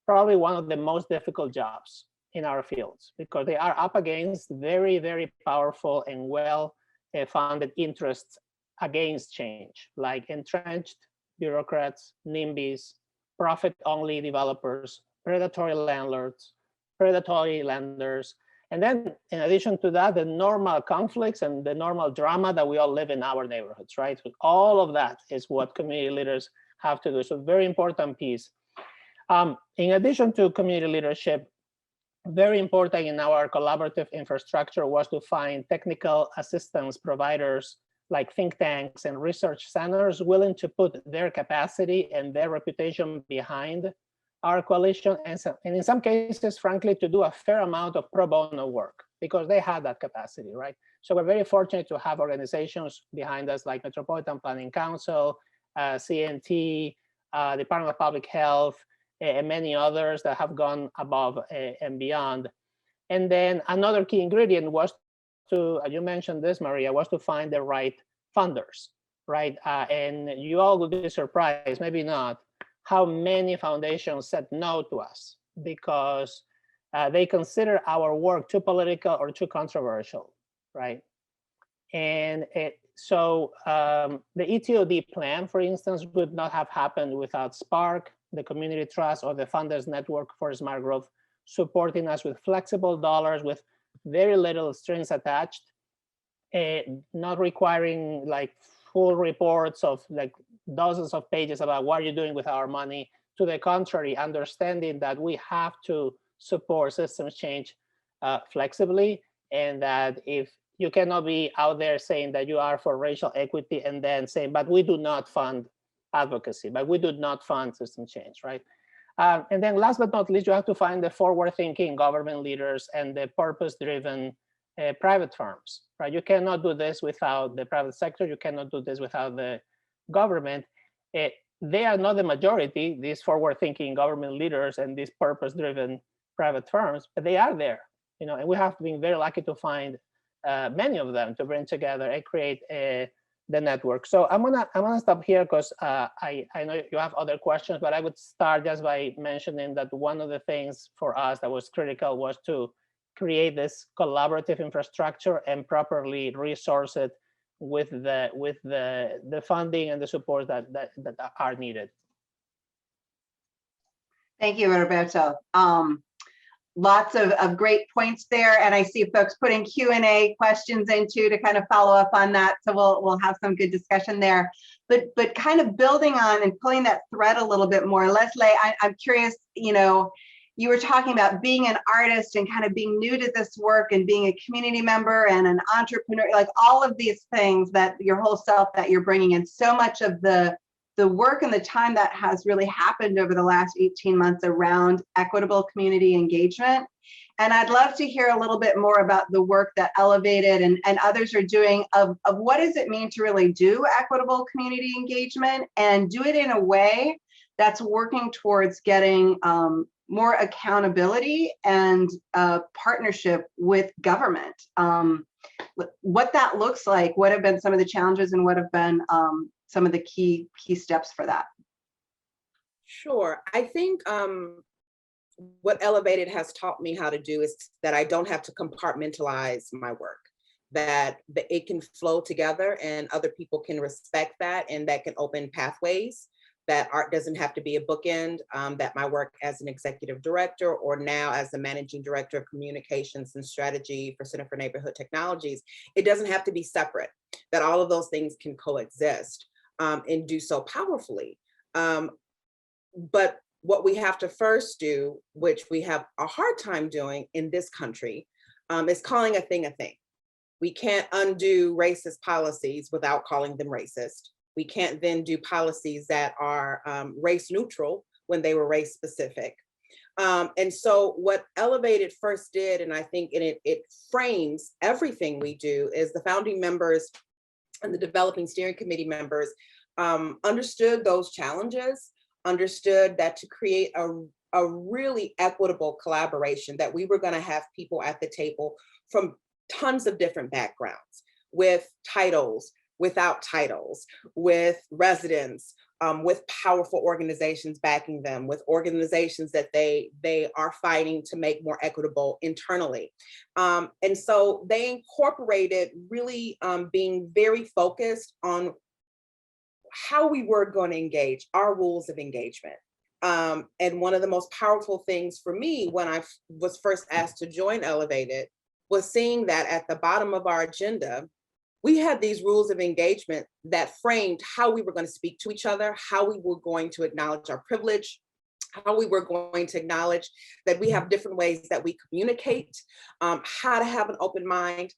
probably one of the most difficult jobs in our fields, because they are up against very, very powerful and well-funded interests against change, like entrenched bureaucrats, NIMBYs, profit-only developers, predatory landlords, predatory lenders. And then in addition to that, the normal conflicts and the normal drama that we all live in our neighborhoods, right? So all of that is what community leaders have to do. So very important piece. In addition to community leadership, very important in our collaborative infrastructure was to find technical assistance providers like think tanks and research centers willing to put their capacity and their reputation behind our coalition, and in some cases, frankly, to do a fair amount of pro bono work because they had that capacity, right? So we're very fortunate to have organizations behind us like Metropolitan Planning Council, CNT, Department of Public Health, and many others that have gone above and beyond. And then another key ingredient was to, you mentioned this, Mariia, was to find the right funders, right? And you all will be surprised, maybe not, how many foundations said no to us because they consider our work too political or too controversial, right? And so the ETOD plan, for instance, would not have happened without SPARCC, the Community Trust, or the Funders Network for Smart Growth, supporting us with flexible dollars with very little strings attached, not requiring like full reports of like dozens of pages about what you're doing with our money. To the contrary, understanding that we have to support systems change flexibly, and that if you cannot be out there saying that you are for racial equity and then saying, but we do not fund advocacy, but we do not fund system change, right? And then last but not least, you have to find the forward-thinking government leaders and the purpose-driven private firms, right? You cannot do this without the private sector. You cannot do this without the government. They are not the majority, these forward-thinking government leaders and these purpose-driven private firms, but they are there, you know, and we have been very lucky to find many of them to bring together and create the network. So I'm gonna stop here because I know you have other questions, but I would start just by mentioning that one of the things for us that was critical was to create this collaborative infrastructure and properly resource it with the funding and the support that are needed. Thank you, Roberto. Lots of great points there, and I see folks putting Q&A questions in too to kind of follow up on that. So we'll have some good discussion there. But kind of building on and pulling that thread a little bit more, Leslé, I'm curious. You know, you were talking about being an artist and kind of being new to this work and being a community member and an entrepreneur, like all of these things that your whole self that you're bringing in. So much of the work and the time that has really happened over the last 18 months around equitable community engagement. And I'd love to hear a little bit more about the work that Elevated and others are doing of what does it mean to really do equitable community engagement and do it in a way that's working towards getting more accountability and partnership with government. What that looks like, what have been some of the challenges and what have been some of the key steps for that? Sure. I think what Elevated has taught me how to do is that I don't have to compartmentalize my work, that it can flow together and other people can respect that, and that can open pathways, that art doesn't have to be a bookend, that my work as an executive director or now as the managing director of communications and strategy for Center for Neighborhood Technologies, it doesn't have to be separate, that all of those things can coexist and do so powerfully. But what we have to first do, which we have a hard time doing in this country, is calling a thing a thing. We can't undo racist policies without calling them racist. We can't then do policies that are race neutral when they were race specific. And so what Elevated first did, and I think it frames everything we do, is the founding members and the developing steering committee members understood those challenges, understood that to create a really equitable collaboration, that we were going to have people at the table from tons of different backgrounds, with titles, without titles, with residents, with powerful organizations backing them, with organizations that they are fighting to make more equitable internally. And so they incorporated really being very focused on how we were going to engage, our rules of engagement. And one of the most powerful things for me when I was first asked to join Elevated was seeing that at the bottom of our agenda, we had these rules of engagement that framed how we were going to speak to each other, how we were going to acknowledge our privilege, how we were going to acknowledge that we have different ways that we communicate, how to have an open mind,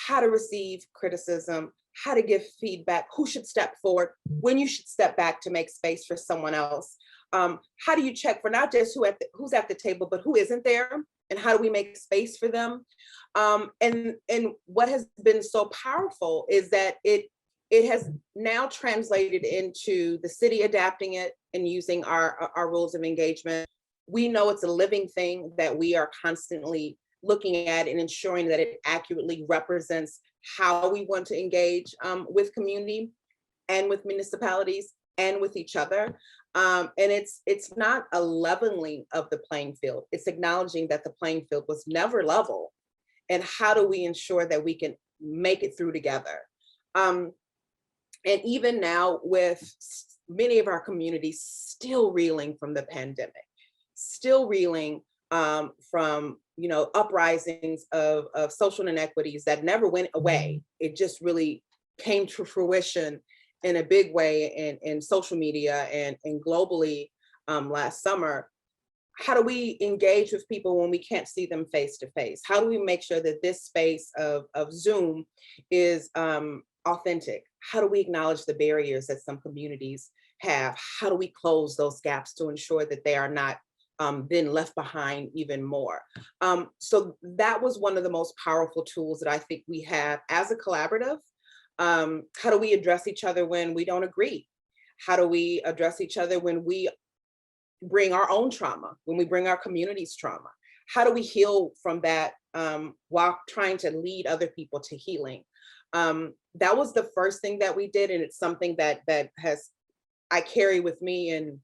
how to receive criticism, how to give feedback, who should step forward, when you should step back to make space for someone else. How do you check for not just who's at the table, but who isn't there? And how do we make space for them? And what has been so powerful is that it it has now translated into the city adapting it and using our rules of engagement. We know it's a living thing that we are constantly looking at and ensuring that it accurately represents how we want to engage with community and with municipalities and with each other. And it's not a leveling of the playing field. It's acknowledging that the playing field was never level. And how do we ensure that we can make it through together? And even now, with many of our communities still reeling from the pandemic, still reeling from uprisings of social inequities that never went away. It just really came to fruition in a big way in social media and globally last summer. How do we engage with people when we can't see them face to face? How do we make sure that this space of Zoom is authentic? How do we acknowledge the barriers that some communities have? How do we close those gaps to ensure that they are not then left behind even more? So that was one of the most powerful tools that I think we have as a collaborative. How do we address each other when we don't agree? How do we address each other when we bring our own trauma, when we bring our community's trauma? How do we heal from that while trying to lead other people to healing? That was the first thing that we did, and it's something that I carry with me in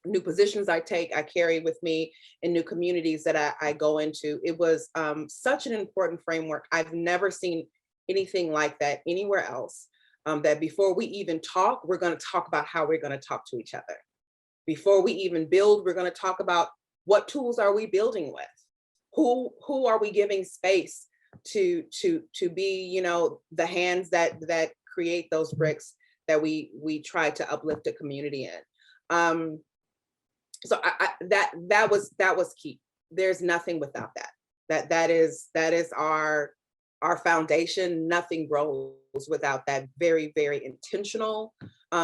new positions I take, I carry with me in new communities that I go into. It was such an important framework. I've never seen anything like that anywhere else, that before we even talk, we're going to talk about how we're going to talk to each other. Before we even build, we're going to talk about what tools are we building with? Who are we giving space to be, the hands that create those bricks that we try to uplift a community in. So that was key. There's nothing without that. That is our foundation. Nothing grows without that very, very intentional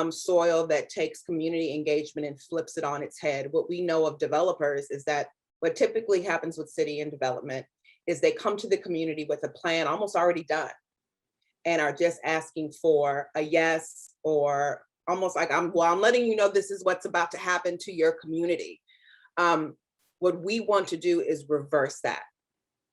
soil that takes community engagement and flips it on its head. What we know of developers is that what typically happens with city and development is they come to the community with a plan almost already done and are just asking for a yes, or almost like I'm letting you know this is what's about to happen to your community. What we want to do is reverse that.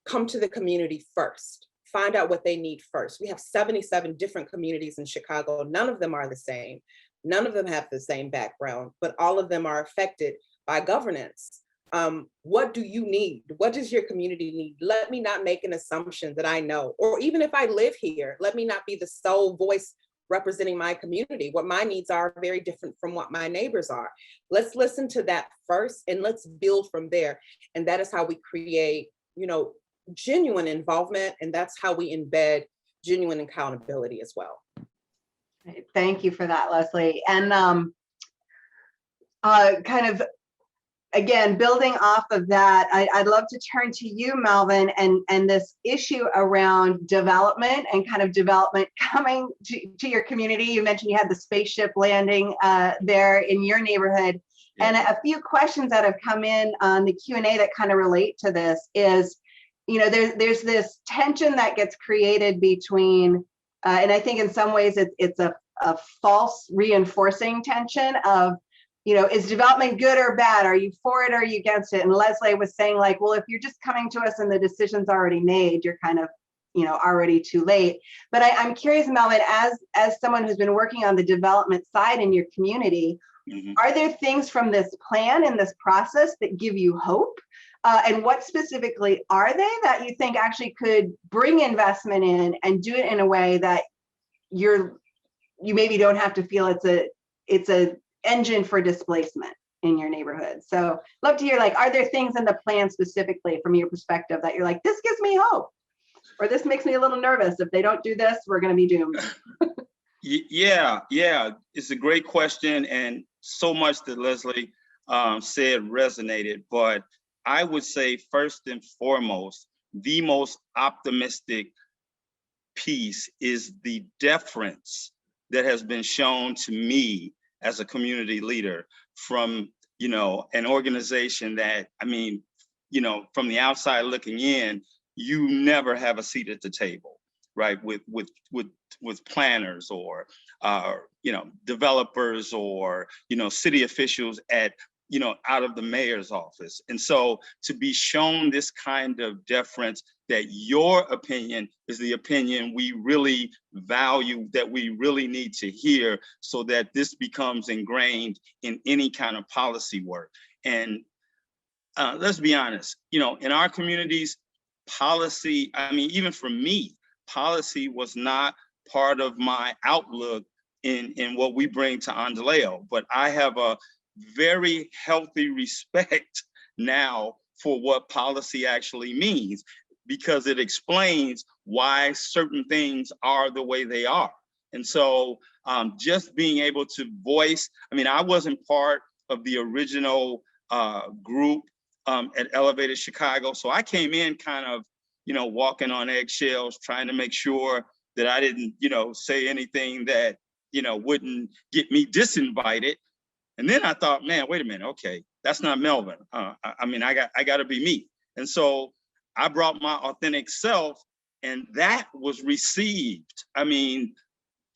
Come to the community first. Find out what they need first. We have 77 different communities in Chicago. None of them are the same. None of them have the same background, but all of them are affected by governance. What do you need? What does your community need? Let me not make an assumption that I know, or even if I live here, let me not be the sole voice representing my community. What my needs are very different from what my neighbors are. Let's listen to that first and let's build from there. And that is how we create, genuine involvement, and that's how we embed genuine accountability as well. Thank you for that, Leslé. And kind of, again, building off of that, I'd love to turn to you, Melvin, and this issue around development and kind of development coming to your community. You mentioned you had the spaceship landing there in your neighborhood. Yeah. And a few questions that have come in on the Q&A that kind of relate to this is, there's this tension that gets created between, and I think in some ways it's a false reinforcing tension of, is development good or bad? Are you for it or are you against it? And Leslé was saying, like, well, if you're just coming to us and the decision's already made, you're kind of, already too late. But I'm curious, Melvin, as someone who's been working on the development side in your community, mm-hmm. Are there things from this plan and this process that give you hope? And what specifically are they that you think actually could bring investment in and do it in a way that you maybe don't have to feel it's a engine for displacement in your neighborhood? So love to hear, like, are there things in the plan specifically from your perspective that you're like, this gives me hope, or this makes me a little nervous. If they don't do this, we're going to be doomed. Yeah, it's a great question, and so much that Leslé said resonated, but I would say first and foremost, the most optimistic piece is the deference that has been shown to me as a community leader from, an organization that, from the outside looking in, you never have a seat at the table. right, with planners or developers or city officials at out of the mayor's office. And so to be shown this kind of deference, that your opinion is the opinion we really value, that we really need to hear, so that this becomes ingrained in any kind of policy work. And let's be honest, in our communities, policy, I mean, even for me, policy was not part of my outlook in what we bring to Endeleo, but I have a very healthy respect now for what policy actually means, because it explains why certain things are the way they are. And so just being able to voice, I mean, I wasn't part of the original group at Elevated Chicago. So I came in kind of, walking on eggshells, trying to make sure that I didn't, say anything that, wouldn't get me disinvited. And then I thought, man, wait a minute, okay, that's not Melvin. I mean, I got to be me. And so I brought my authentic self, and that was received. I mean,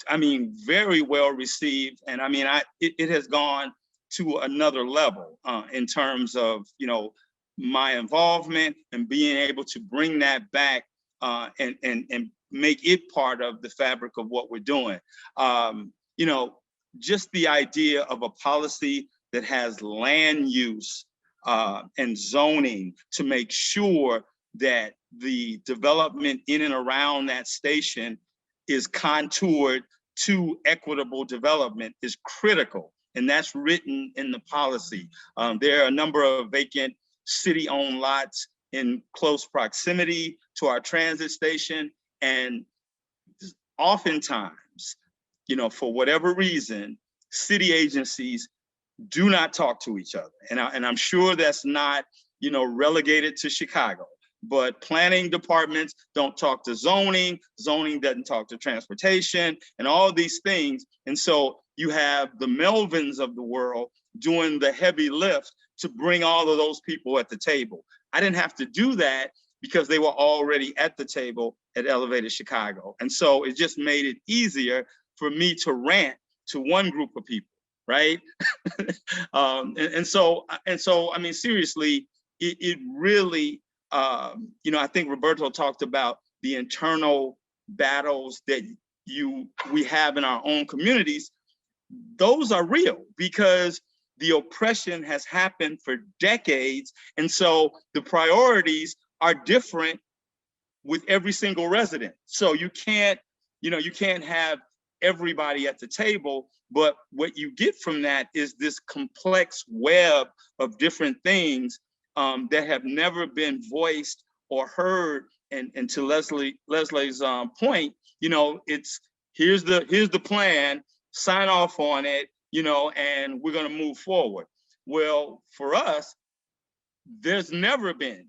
very well received. And I mean, it has gone to another level in terms of, my involvement and being able to bring that back and make it part of the fabric of what we're doing. Just the idea of a policy that has land use and zoning to make sure that the development in and around that station is contoured to equitable development is critical. And that's written in the policy. There are a number of vacant city-owned lots in close proximity to our transit station. And oftentimes, for whatever reason, city agencies do not talk to each other. And I'm sure that's not, relegated to Chicago, but planning departments don't talk to zoning, zoning doesn't talk to transportation, and all these things. And so you have the Melvins of the world doing the heavy lift to bring all of those people at the table. I didn't have to do that because they were already at the table at Elevated Chicago. And so it just made it easier for me to rant to one group of people, right? and so, I mean, seriously, it really, I think Roberto talked about the internal battles that we have in our own communities. Those are real because the oppression has happened for decades. And so the priorities are different with every single resident. So you can't have everybody at the table, but what you get from that is this complex web of different things that have never been voiced or heard. And to Leslé's point, it's here's the plan, sign off on it, and we're going to move forward. Well, for us, there's never been,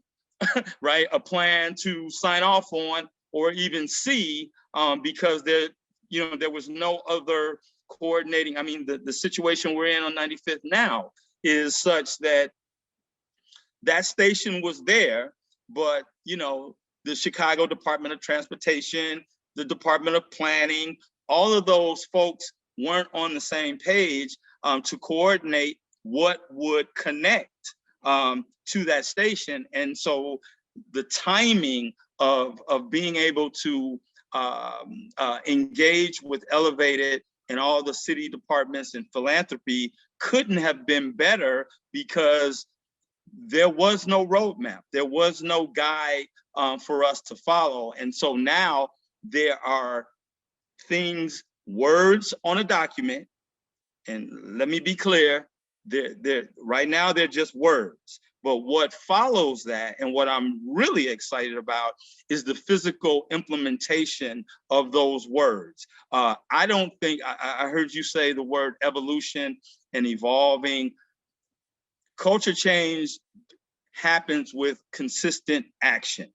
right, a plan to sign off on or even see, because there was no other coordinating. I mean, the situation we're in on 95th now is such that that station was there, but, the Chicago Department of Transportation, the Department of Planning, all of those folks weren't on the same page to coordinate what would connect to that station. And so the timing of being able to engage with Elevated and all the city departments and philanthropy couldn't have been better, because there was no roadmap. There was no guide for us to follow. And so now there are things, words on a document, and let me be clear, right now they're just words. But what follows that, and what I'm really excited about, is the physical implementation of those words. I don't think, I heard you say the word evolution and evolving. Culture change happens with consistent action.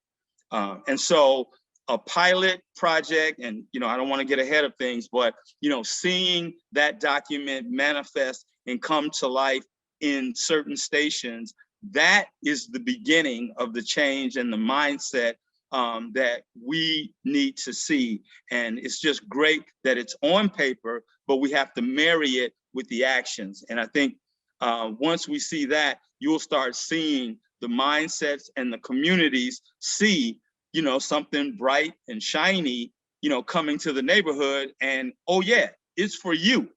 And so a pilot project, and I don't want to get ahead of things, but seeing that document manifest and come to life in certain stations, that is the beginning of the change and the mindset that we need to see. And it's just great that it's on paper, but we have to marry it with the actions. And I think once we see that, you'll start seeing the mindsets and the communities see, you know, something bright and shiny, you know, coming to the neighborhood, and oh yeah, it's for you.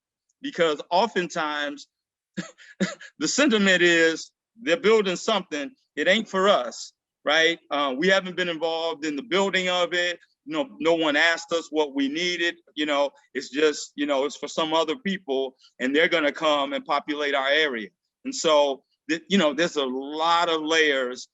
Because oftentimes the sentiment is they're building something, it ain't for us, right? We haven't been involved in the building of it. No one asked us what we needed. You know, it's just, you know, it's for some other people, and they're gonna come and populate our area. And so, you know, there's a lot of layers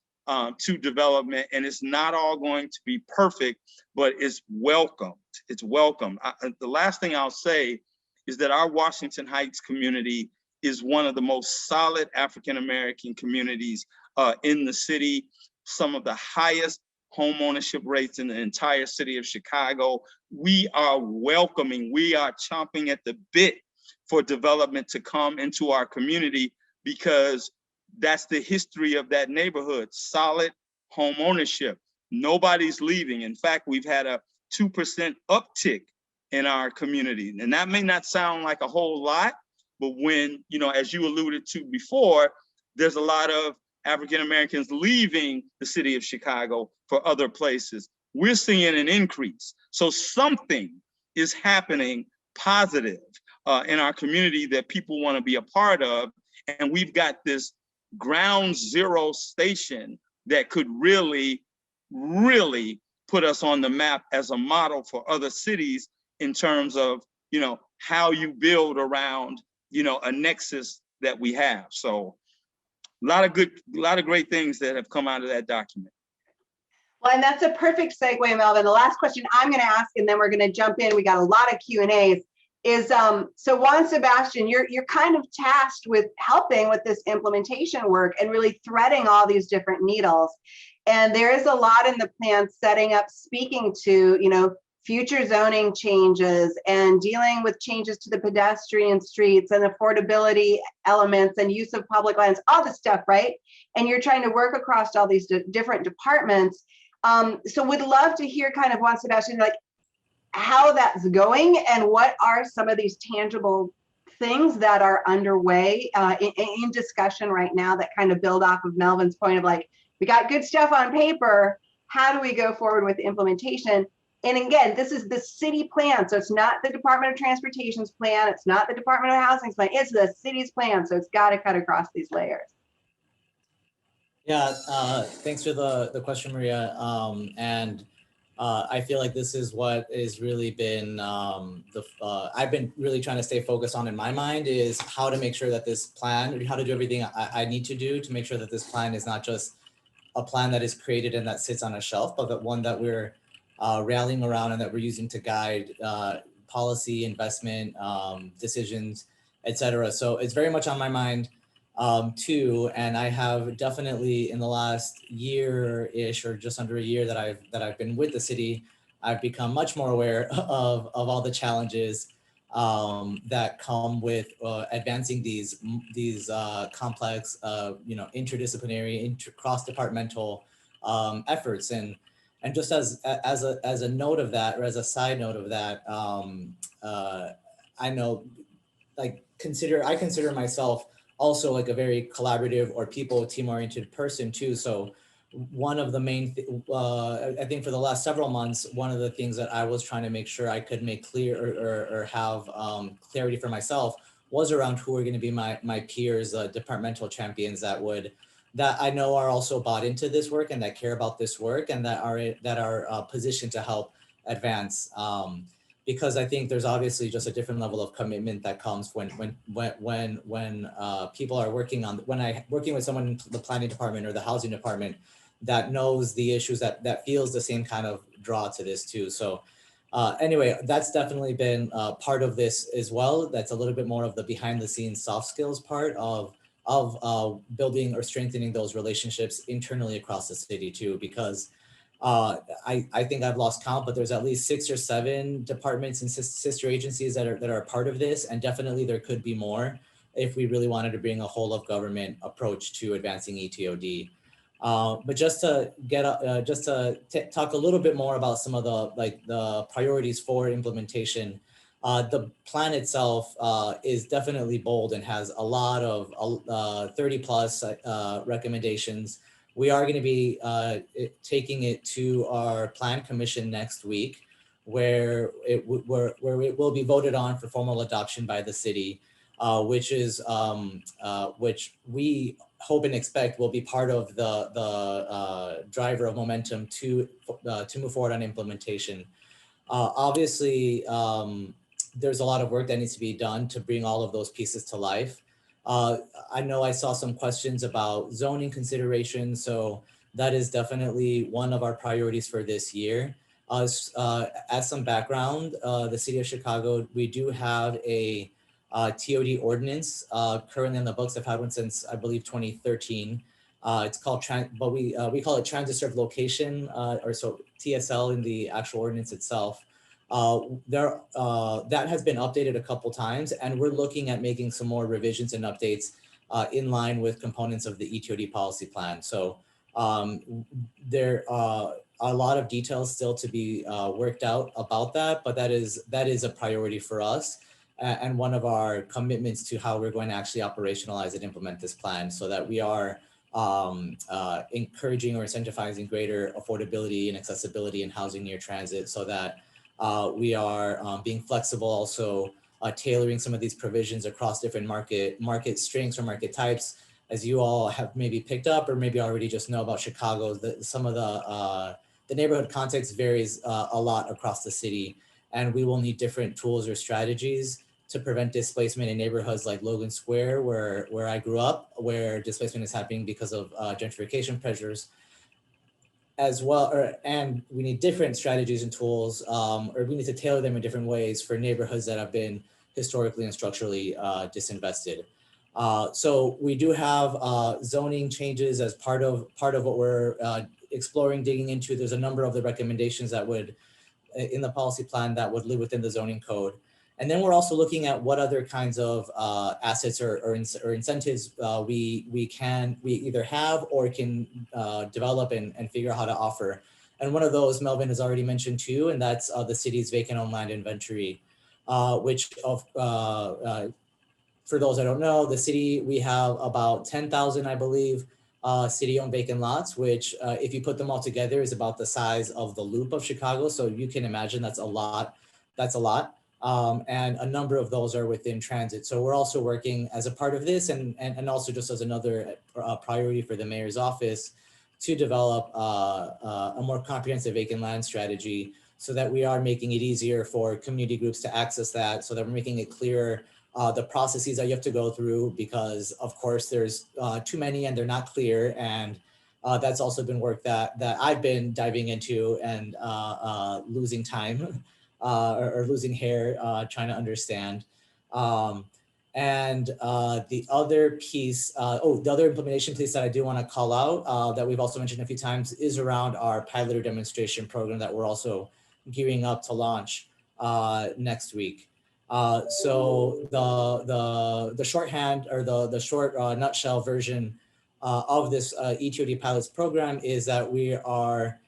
to development, and it's not all going to be perfect, but it's welcomed. It's welcome. The last thing I'll say is that our Washington Heights community is one of the most solid African-American communities in the city, some of the highest home ownership rates in the entire city of Chicago. We are welcoming, we are chomping at the bit for development to come into our community, because that's the history of that neighborhood, solid home ownership. Nobody's leaving. In fact, we've had a 2% uptick in our community. And that may not sound like a whole lot, but when, you know, as you alluded to before, there's a lot of African Americans leaving the city of Chicago for other places. We're seeing an increase. So something is happening positive in our community that people want to be a part of. And we've got this ground zero station that could really, really put us on the map as a model for other cities in terms of, you know, how you build around, you know, a nexus that we have. So a lot of great things that have come out of that document. Well, and that's a perfect segue, Melvin. The last question I'm going to ask, and then we're going to jump in. We got a lot of Q&As. Is so Juan, Sebastian, you're kind of tasked with helping with this implementation work and really threading all these different needles. And there is a lot in the plan setting up, speaking to, you know, future zoning changes and dealing with changes to the pedestrian streets and affordability elements and use of public lands, all this stuff, right? And you're trying to work across all these different departments. So we'd love to hear kind of, Juan, Sebastian, like how that's going and what are some of these tangible things that are underway in discussion right now that kind of build off of Melvin's point of like, we got good stuff on paper, how do we go forward with implementation? And again, this is the city plan. So it's not the Department of Transportation's plan. It's not the Department of Housing's plan. It's the city's plan. So it's got to cut across these layers. Yeah, thanks for the question, Mariia. I feel like this is what has really been, I've been really trying to stay focused on in my mind is how to make sure that this plan, how to do everything I need to do to make sure that this plan is not just a plan that is created and that sits on a shelf, but that one that we're rallying around and that we're using to guide policy, investment, decisions, et cetera. So it's very much on my mind too. And I have definitely in the last year-ish or just under a year that I've been with the city, I've become much more aware of all the challenges that come with advancing these complex, you know, interdisciplinary, cross-departmental efforts. And just as a note of that, or as a side note of that, I know, like, I consider myself also like a very collaborative or team-oriented person too. So one of the main, I think for the last several months, one of the things that I was trying to make sure I could make clear or have clarity for myself was around who are going to be my peers, departmental champions that I know are also bought into this work and that care about this work and that are positioned to help advance. Because I think there's obviously just a different level of commitment that comes when people are working with someone in the planning department or the housing department that knows the issues that feels the same kind of draw to this too. So anyway, that's definitely been part of this as well. That's a little bit more of the behind the scenes soft skills part of building or strengthening those relationships internally across the city too, because I think I've lost count, but there's at least 6 or 7 departments and sister agencies that are a part of this. And definitely there could be more if we really wanted to bring a whole of government approach to advancing ETOD. But just to get talk a little bit more about some of the priorities for implementation. The plan itself is definitely bold and has a lot of 30 plus recommendations. We are going to be taking it to our plan commission next week, where it will be voted on for formal adoption by the city, which we hope and expect will be part of the driver of momentum to move forward on implementation. Obviously, there's a lot of work that needs to be done to bring all of those pieces to life. I know I saw some questions about zoning considerations, so that is definitely one of our priorities for this year. As some background, the city of Chicago, we do have a TOD ordinance currently in the books. I've had one since, I believe, 2013. It's called, but we call it transit served location, or so TSL in the actual ordinance itself. That has been updated a couple times, and we're looking at making some more revisions and updates in line with components of the ETOD policy plan. So there are a lot of details still to be worked out about that, but that is a priority for us, and one of our commitments to how we're going to actually operationalize and implement this plan, so that we are encouraging or incentivizing greater affordability and accessibility in housing near transit, so that we are being flexible, also tailoring some of these provisions across different market strengths or market types. As you all have maybe picked up or maybe already just know about Chicago, some of the neighborhood context varies a lot across the city, and we will need different tools or strategies to prevent displacement in neighborhoods like Logan Square, where I grew up, where displacement is happening because of gentrification pressures as well, and we need different strategies and tools, or we need to tailor them in different ways for neighborhoods that have been historically and structurally disinvested. So we do have zoning changes as part of what we're exploring, digging into. There's a number of the recommendations that would, in the policy plan, that would live within the zoning code. And then we're also looking at what other kinds of assets or incentives we either have or can develop and figure out how to offer. And one of those Melvin has already mentioned too, and that's the city's vacant owned land inventory, which for those that don't know, the city, we have about 10,000, I believe, city-owned vacant lots, which if you put them all together is about the size of the loop of Chicago. So you can imagine that's a lot. And a number of those are within transit. So we're also working as a part of this, and also just as another priority for the mayor's office, to develop a more comprehensive vacant land strategy, so that we are making it easier for community groups to access that, so that we're making it clearer the processes that you have to go through, because of course there's too many and they're not clear. And that's also been work that I've been diving into and losing time or losing hair trying to understand. And the other piece, the other implementation piece that I do want to call out that we've also mentioned a few times is around our pilot or demonstration program that we're also gearing up to launch next week. So the shorthand, or the short nutshell version of this ETOD pilots program is that we are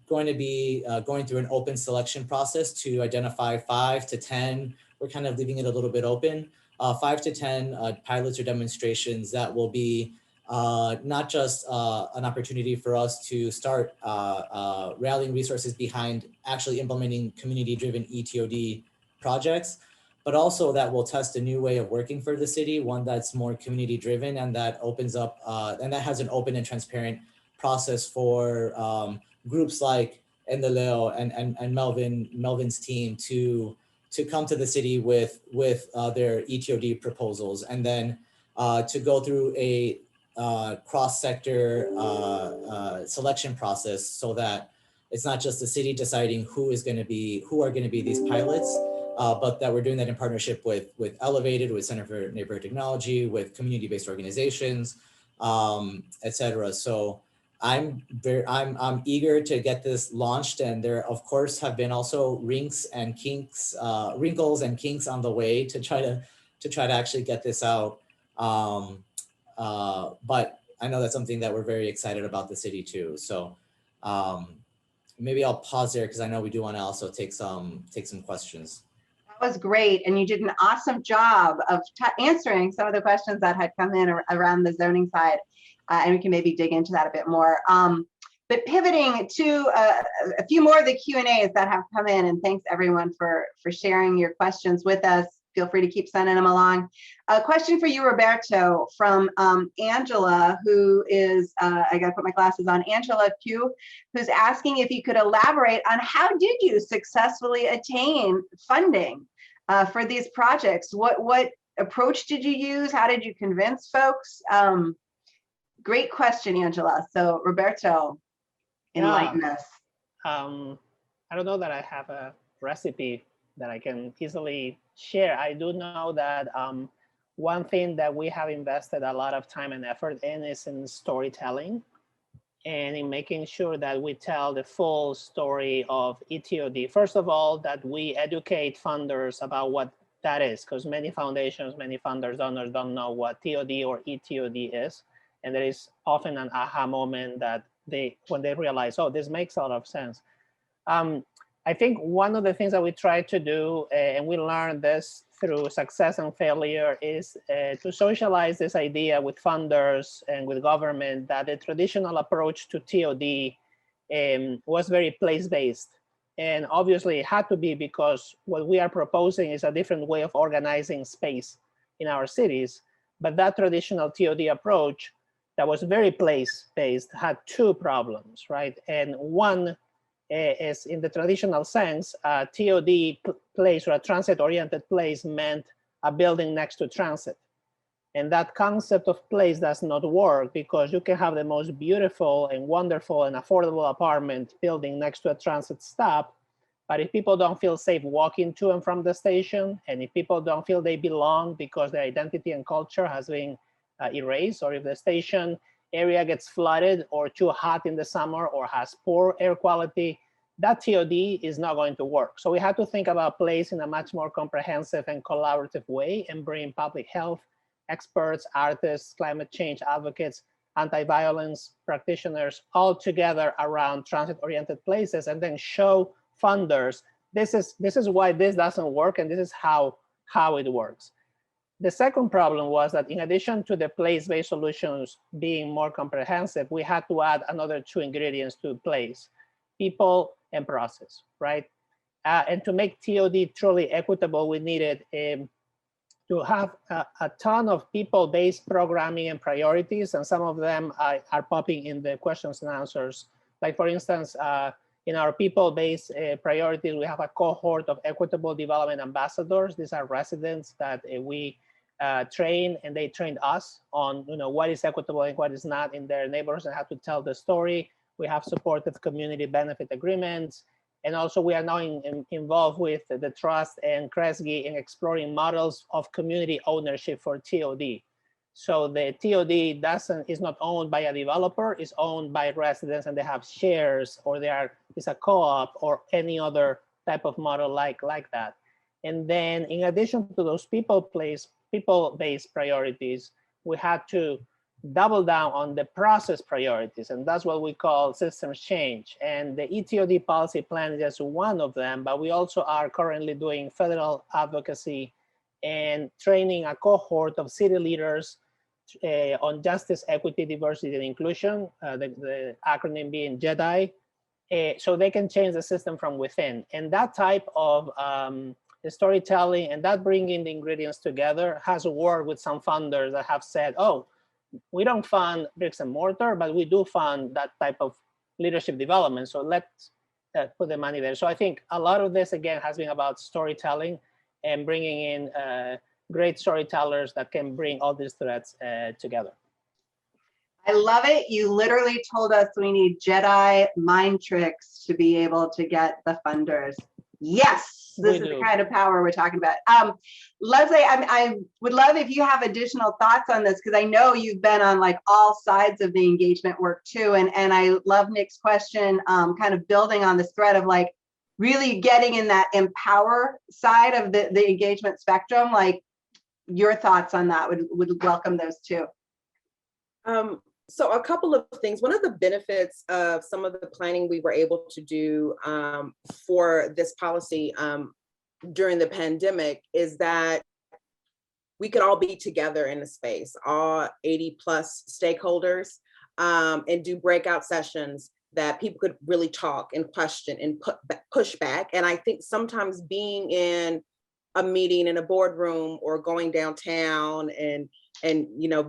going to be going through an open selection process to identify 5 to 10. We're kind of leaving it a little bit open, 5 to 10 pilots or demonstrations that will be not just an opportunity for us to start rallying resources behind actually implementing community-driven ETOD projects, but also that will test a new way of working for the city, one that's more community-driven and that opens up, and that has an open and transparent process for groups like Endeleo and Melvin's team to come to the city with their ETOD proposals, and then to go through a cross-sector selection process, so that it's not just the city deciding who are going to be these pilots, but that we're doing that in partnership with Elevated, with Center for Neighborhood Technology, with community-based organizations, etc. So I'm eager to get this launched, and there of course have been also wrinkles and kinks on the way to try to actually get this out. But I know that's something that we're very excited about the city too. So maybe I'll pause there because I know we do want to also take some questions. That was great, and you did an awesome job of answering some of the questions that had come in around the zoning side, and we can maybe dig into that a bit more. But pivoting to a few more of the Q&As that have come in, and thanks everyone for sharing your questions with us. Feel free to keep sending them along. A question for you, Roberto, from Angela, who is, I gotta put my glasses on, Angela Q, who's asking if you could elaborate on how did you successfully attain funding for these projects? What approach did you use? How did you convince folks? Great question, Angela. So Roberto, enlighten us. I don't know that I have a recipe that I can easily share. I do know that one thing that we have invested a lot of time and effort in is in storytelling and in making sure that we tell the full story of ETOD. First of all, that we educate funders about what that is, because many foundations, many funders, donors don't know what TOD or ETOD is. And there is often an aha moment that when they realize, oh, this makes a lot of sense. I think one of the things that we try to do, and we learned this through success and failure, is to socialize this idea with funders and with government that the traditional approach to TOD was very place-based. And obviously it had to be because what we are proposing is a different way of organizing space in our cities. But that traditional TOD approach that was very place-based had two problems, right? And one is, in the traditional sense, a TOD place or a transit-oriented place meant a building next to transit. And that concept of place does not work because you can have the most beautiful and wonderful and affordable apartment building next to a transit stop. But if people don't feel safe walking to and from the station, and if people don't feel they belong because their identity and culture has been erased, or if the station area gets flooded or too hot in the summer or has poor air quality, that TOD is not going to work. So we have to think about place in a much more comprehensive and collaborative way and bring public health experts, artists, climate change advocates, anti-violence practitioners all together around transit-oriented places, and then show funders, this is why this doesn't work and this is how it works. The second problem was that in addition to the place-based solutions being more comprehensive, we had to add another two ingredients to place: people and process, right? And to make TOD truly equitable, we needed to have a ton of people-based programming and priorities, and some of them are popping in the questions and answers. Like for instance, in our people-based priorities, we have a cohort of equitable development ambassadors. These are residents that we train, and they trained us on what is equitable and what is not in their neighborhoods and how to tell the story. We have supportive community benefit agreements. And also we are now involved with the Trust and Kresge in exploring models of community ownership for TOD. So the TOD is not owned by a developer, it's owned by residents, and they have shares, or it's a co-op or any other type of model like that. And then in addition to those people-based priorities, we had to double down on the process priorities, and that's what we call systems change. And the ETOD policy plan is just one of them, but we also are currently doing federal advocacy and training a cohort of city leaders on justice, equity, diversity, and inclusion, the acronym being JEDI, so they can change the system from within. And that type of storytelling and that bringing the ingredients together has worked with some funders that have said, oh, we don't fund bricks and mortar, but we do fund that type of leadership development. So let's put the money there. So I think a lot of this, again, has been about storytelling and bringing in great storytellers that can bring all these threads together. I love it. You literally told us we need Jedi mind tricks to be able to get the funders. Yes, this is the kind of power we're talking about. Leslé, I would love if you have additional thoughts on this, because I know you've been on like all sides of the engagement work too. And I love Nick's question, kind of building on this thread of like really getting in that empower side of the engagement spectrum. Like your thoughts on that would welcome those too. So a couple of things. One of the benefits of some of the planning we were able to do for this policy during the pandemic is that we could all be together in a space, all 80 plus stakeholders, and do breakout sessions that people could really talk and question and push back. And I think sometimes being in a meeting in a boardroom or going downtown and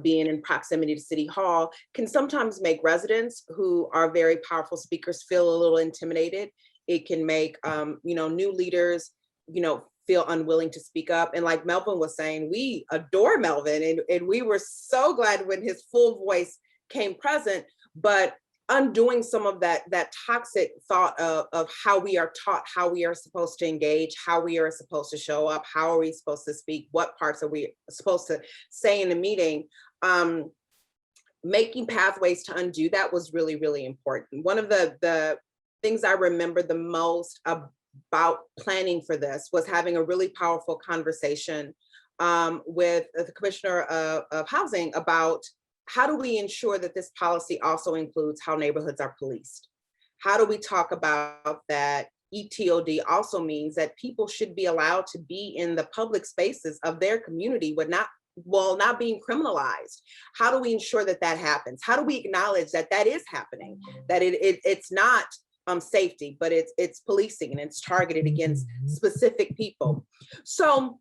being in proximity to City Hall can sometimes make residents who are very powerful speakers feel a little intimidated. It can make new leaders feel unwilling to speak up. And like Melvin was saying, we adore Melvin, and we were so glad when his full voice came present, but undoing some of that toxic thought of how we are taught, how we are supposed to engage, how we are supposed to show up, how are we supposed to speak, what parts are we supposed to say in the meeting. Making pathways to undo that was really, really important. One of the things I remember the most about planning for this was having a really powerful conversation with the Commissioner of Housing about how do we ensure that this policy also includes how neighborhoods are policed? How do we talk about that ETOD also means that people should be allowed to be in the public spaces of their community while not being criminalized? How do we ensure that that happens? How do we acknowledge that that is happening? That it's not safety, but it's policing and it's targeted against specific people. So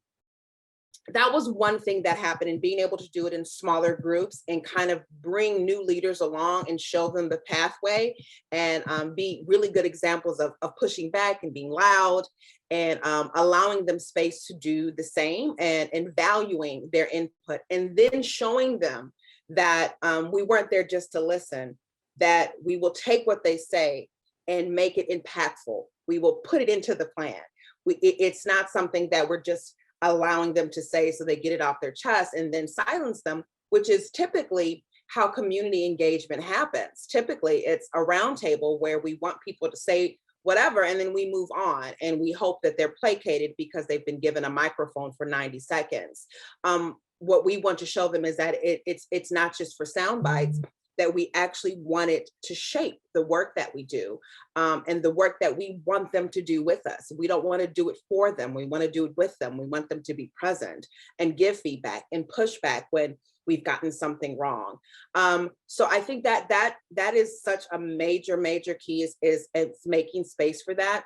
that was one thing that happened, and being able to do it in smaller groups and kind of bring new leaders along and show them the pathway and be really good examples of pushing back and being loud and allowing them space to do the same and valuing their input, and then showing them that we weren't there just to listen, that we will take what they say and make it impactful. We will put it into the plan. It's not something that we're just allowing them to say so they get it off their chest and then silence them, which is typically how community engagement happens. Typically, it's a roundtable where we want people to say whatever, and then we move on, and we hope that they're placated because they've been given a microphone for 90 seconds. What we want to show them is that it's not just for sound bites, that we actually want it to shape the work that we do and the work that we want them to do with us. We don't want to do it for them. We want to do it with them. We want them to be present and give feedback and push back when we've gotten something wrong. So I think that is such a major key is making space for that.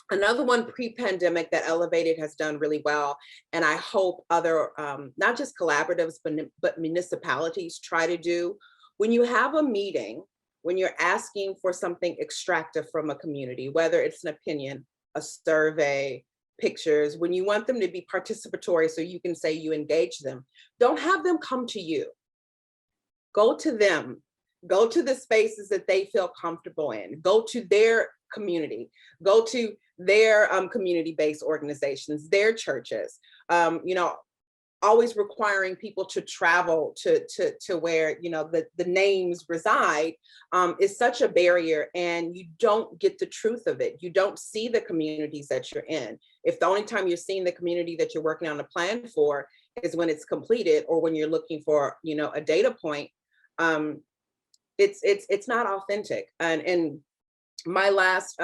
Another one pre-pandemic that Elevated has done really well, and I hope other, not just collaboratives, but municipalities try to do. When you have a meeting, when you're asking for something extractive from a community, whether it's an opinion, a survey, pictures, when you want them to be participatory so you can say you engage them, don't have them come to you. Go to them. Go to the spaces that they feel comfortable in. Go to their community. Go to their community-based organizations, their churches. Always requiring people to travel to where the names reside is such a barrier, and you don't get the truth of it. You don't see the communities that you're in. If the only time you're seeing the community that you're working on a plan for is when it's completed or when you're looking for a data point, it's not authentic. And my last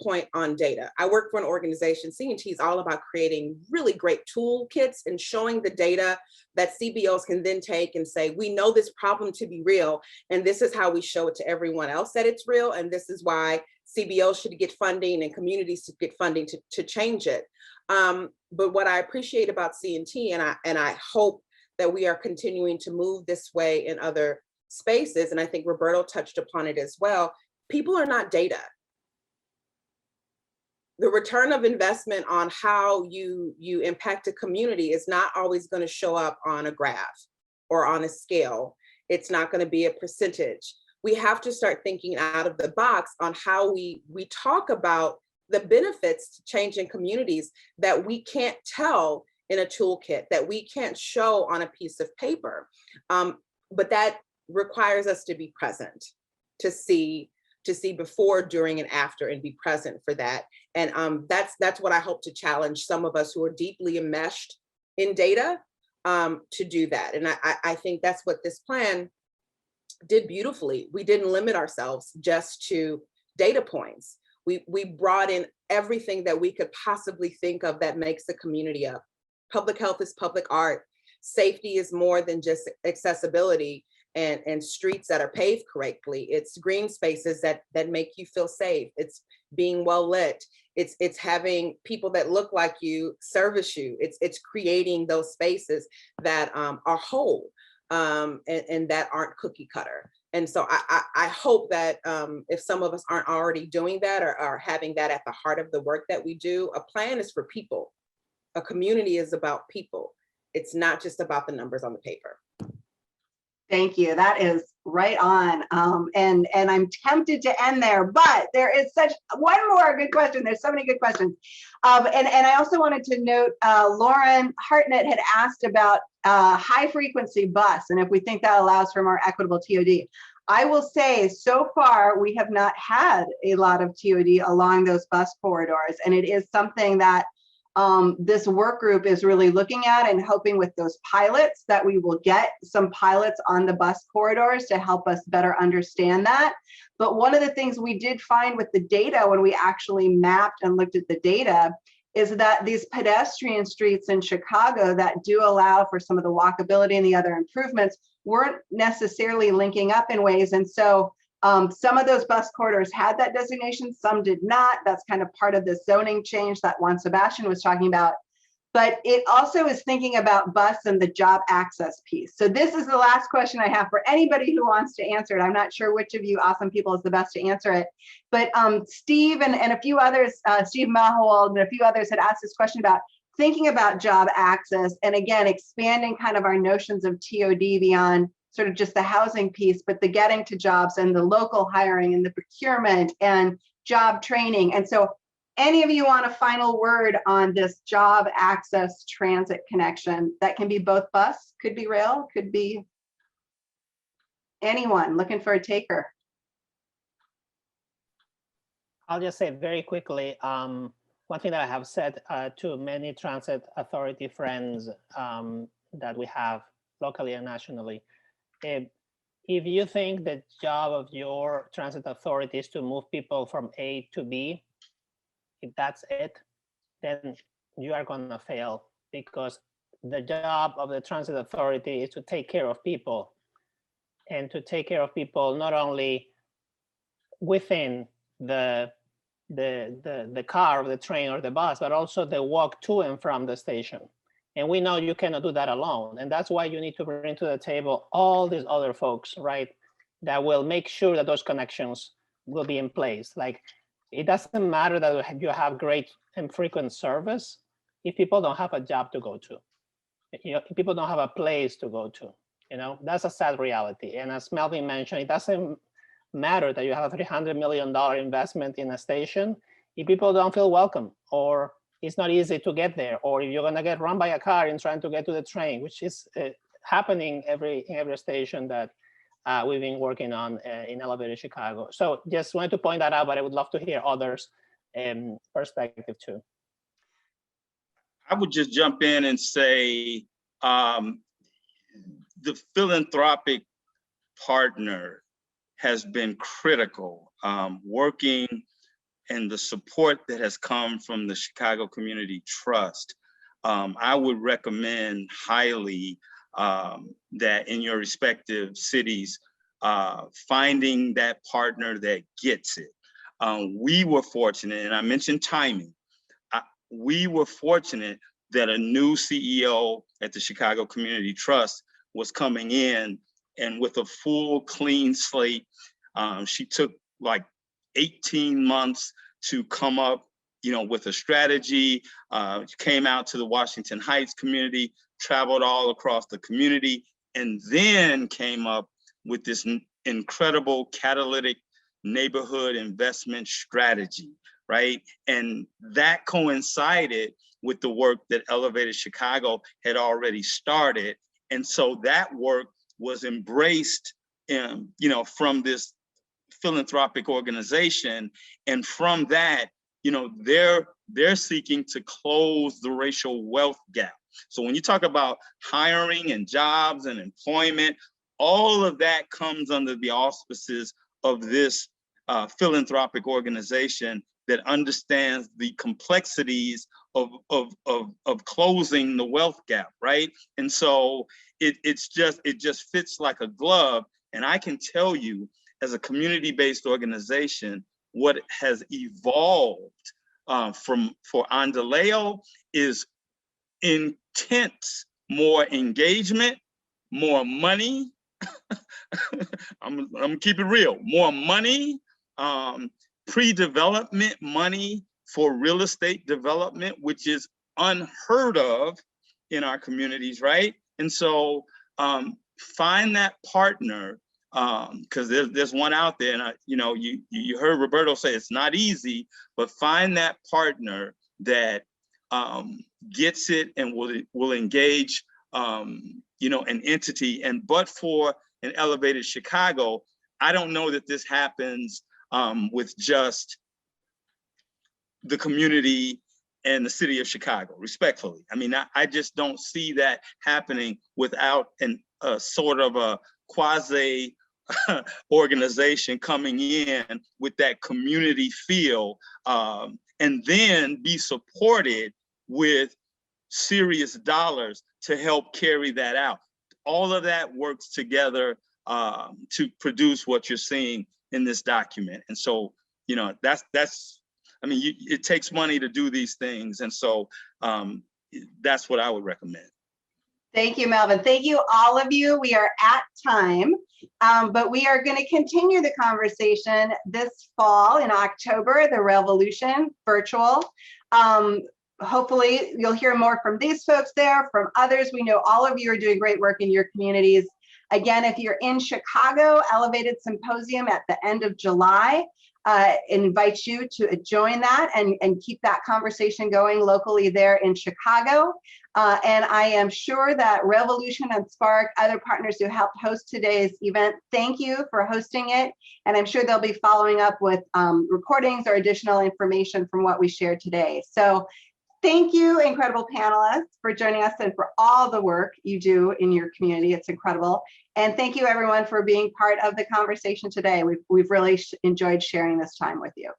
point on data. I work for an organization, C&T is all about creating really great toolkits and showing the data that CBOs can then take and say, we know this problem to be real, and this is how we show it to everyone else that it's real, and this is why CBOs should get funding and communities should get funding to change it. But what I appreciate about C&T, and I hope that we are continuing to move this way in other spaces, and I think Roberto touched upon it as well, people are not data. The return of investment on how you impact a community is not always going to show up on a graph or on a scale. It's not going to be a percentage. We have to start thinking out of the box on how we talk about the benefits to changing communities that we can't tell in a toolkit, that we can't show on a piece of paper. But that requires us to be present, to see before, during, and after, and be present for that. And that's what I hope to challenge some of us who are deeply enmeshed in data to do that. And I think that's what this plan did beautifully. We didn't limit ourselves just to data points. We brought in everything that we could possibly think of that makes the community up. Public health is public art. Safety is more than just accessibility and streets that are paved correctly. It's green spaces that make you feel safe. It's being well lit. It's having people that look like you service you. It's creating those spaces that are whole and that aren't cookie cutter. And so I hope that if some of us aren't already doing that or are having that at the heart of the work that we do, a plan is for people. A community is about people. It's not just about the numbers on the paper. Thank you. That is right on. And I'm tempted to end there, but there is one more good question. There's so many good questions. And I also wanted to note, Lauren Hartnett had asked about high frequency bus, and if we think that allows for more equitable TOD. I will say, so far, we have not had a lot of TOD along those bus corridors, and it is something that this work group is really looking at and hoping with those pilots that we will get some pilots on the bus corridors to help us better understand that. But one of the things we did find with the data when we actually mapped and looked at the data is that these pedestrian streets in Chicago that do allow for some of the walkability and the other improvements weren't necessarily linking up in ways. And so some of those bus corridors had that designation, some did not. That's kind of part of the zoning change that Juan Sebastian was talking about. But it also is thinking about bus and the job access piece. So this is the last question I have for anybody who wants to answer it. I'm not sure which of you awesome people is the best to answer it. But Steve and a few others, Steve Mahold and a few others had asked this question about thinking about job access and again, expanding kind of our notions of TOD beyond sort of just the housing piece, but the getting to jobs and the local hiring and the procurement and job training. And so any of you want a final word on this job access transit connection? That can be both bus, could be rail, could be anyone looking for a taker. I'll just say very quickly, one thing that I have said to many transit authority friends that we have locally and nationally, if you think the job of your transit authority is to move people from A to B, if that's it, then you are going to fail, because the job of the transit authority is to take care of people, and to take care of people not only within the car or the train or the bus, but also the walk to and from the station. And we know you cannot do that alone. And that's why you need to bring to the table all these other folks, right, that will make sure that those connections will be in place. Like, it doesn't matter that you have great and frequent service if people don't have a job to go to. You know, if people don't have a place to go to, you know, that's a sad reality. And as Melvin mentioned, it doesn't matter that you have a $300 million investment in a station if people don't feel welcome, or it's not easy to get there, or if you're going to get run by a car in trying to get to the train, which is happening in every station that we've been working on in Elevated Chicago. So just wanted to point that out, but I would love to hear others' perspective too. I would just jump in and say the philanthropic partner has been critical, working and the support that has come from the Chicago Community Trust. I would recommend highly that in your respective cities, finding that partner that gets it. We were fortunate, and I mentioned timing. We were fortunate that a new CEO at the Chicago Community Trust was coming in, and with a full clean slate. She took like 18 months to come up, with a strategy. Came out to the Washington Heights community, traveled all across the community, and then came up with this incredible catalytic neighborhood investment strategy, right? And that coincided with the work that Elevated Chicago had already started. And so that work was embraced, from this philanthropic organization. And from that, they're seeking to close the racial wealth gap. So when you talk about hiring and jobs and employment, all of that comes under the auspices of this philanthropic organization that understands the complexities of closing the wealth gap, right? And so it just fits like a glove. And I can tell you, as a community-based organization, what has evolved for Endeleo is intense, more engagement, more money. I'm gonna keep it real. More money, pre-development money for real estate development, which is unheard of in our communities, right? And so find that partner, because there's one out there, and you heard Roberto say it's not easy, but find that partner that gets it and will engage an entity. And but for an elevated Chicago, I don't know that this happens with just the community and the city of Chicago, respectfully. I mean, I just don't see that happening without a sort of a quasi organization coming in with that community feel, and then be supported with serious dollars to help carry that out. All of that works together to produce what you're seeing in this document. And so, I mean, it takes money to do these things. And so that's what I would recommend. Thank you, Melvin. Thank you, all of you. We are at time, but we are going to continue the conversation this fall in October, the Revolution virtual. Hopefully you'll hear more from these folks there, from others. We know all of you are doing great work in your communities. Again, if you're in Chicago, Elevated Symposium at the end of July, invite you to join that and keep that conversation going locally there in Chicago. And I am sure that Revolution and SPARCC, other partners who helped host today's event, thank you for hosting it. And I'm sure they'll be following up with recordings or additional information from what we shared today. So thank you, incredible panelists, for joining us and for all the work you do in your community. It's incredible. And thank you, everyone, for being part of the conversation today. We've really enjoyed sharing this time with you.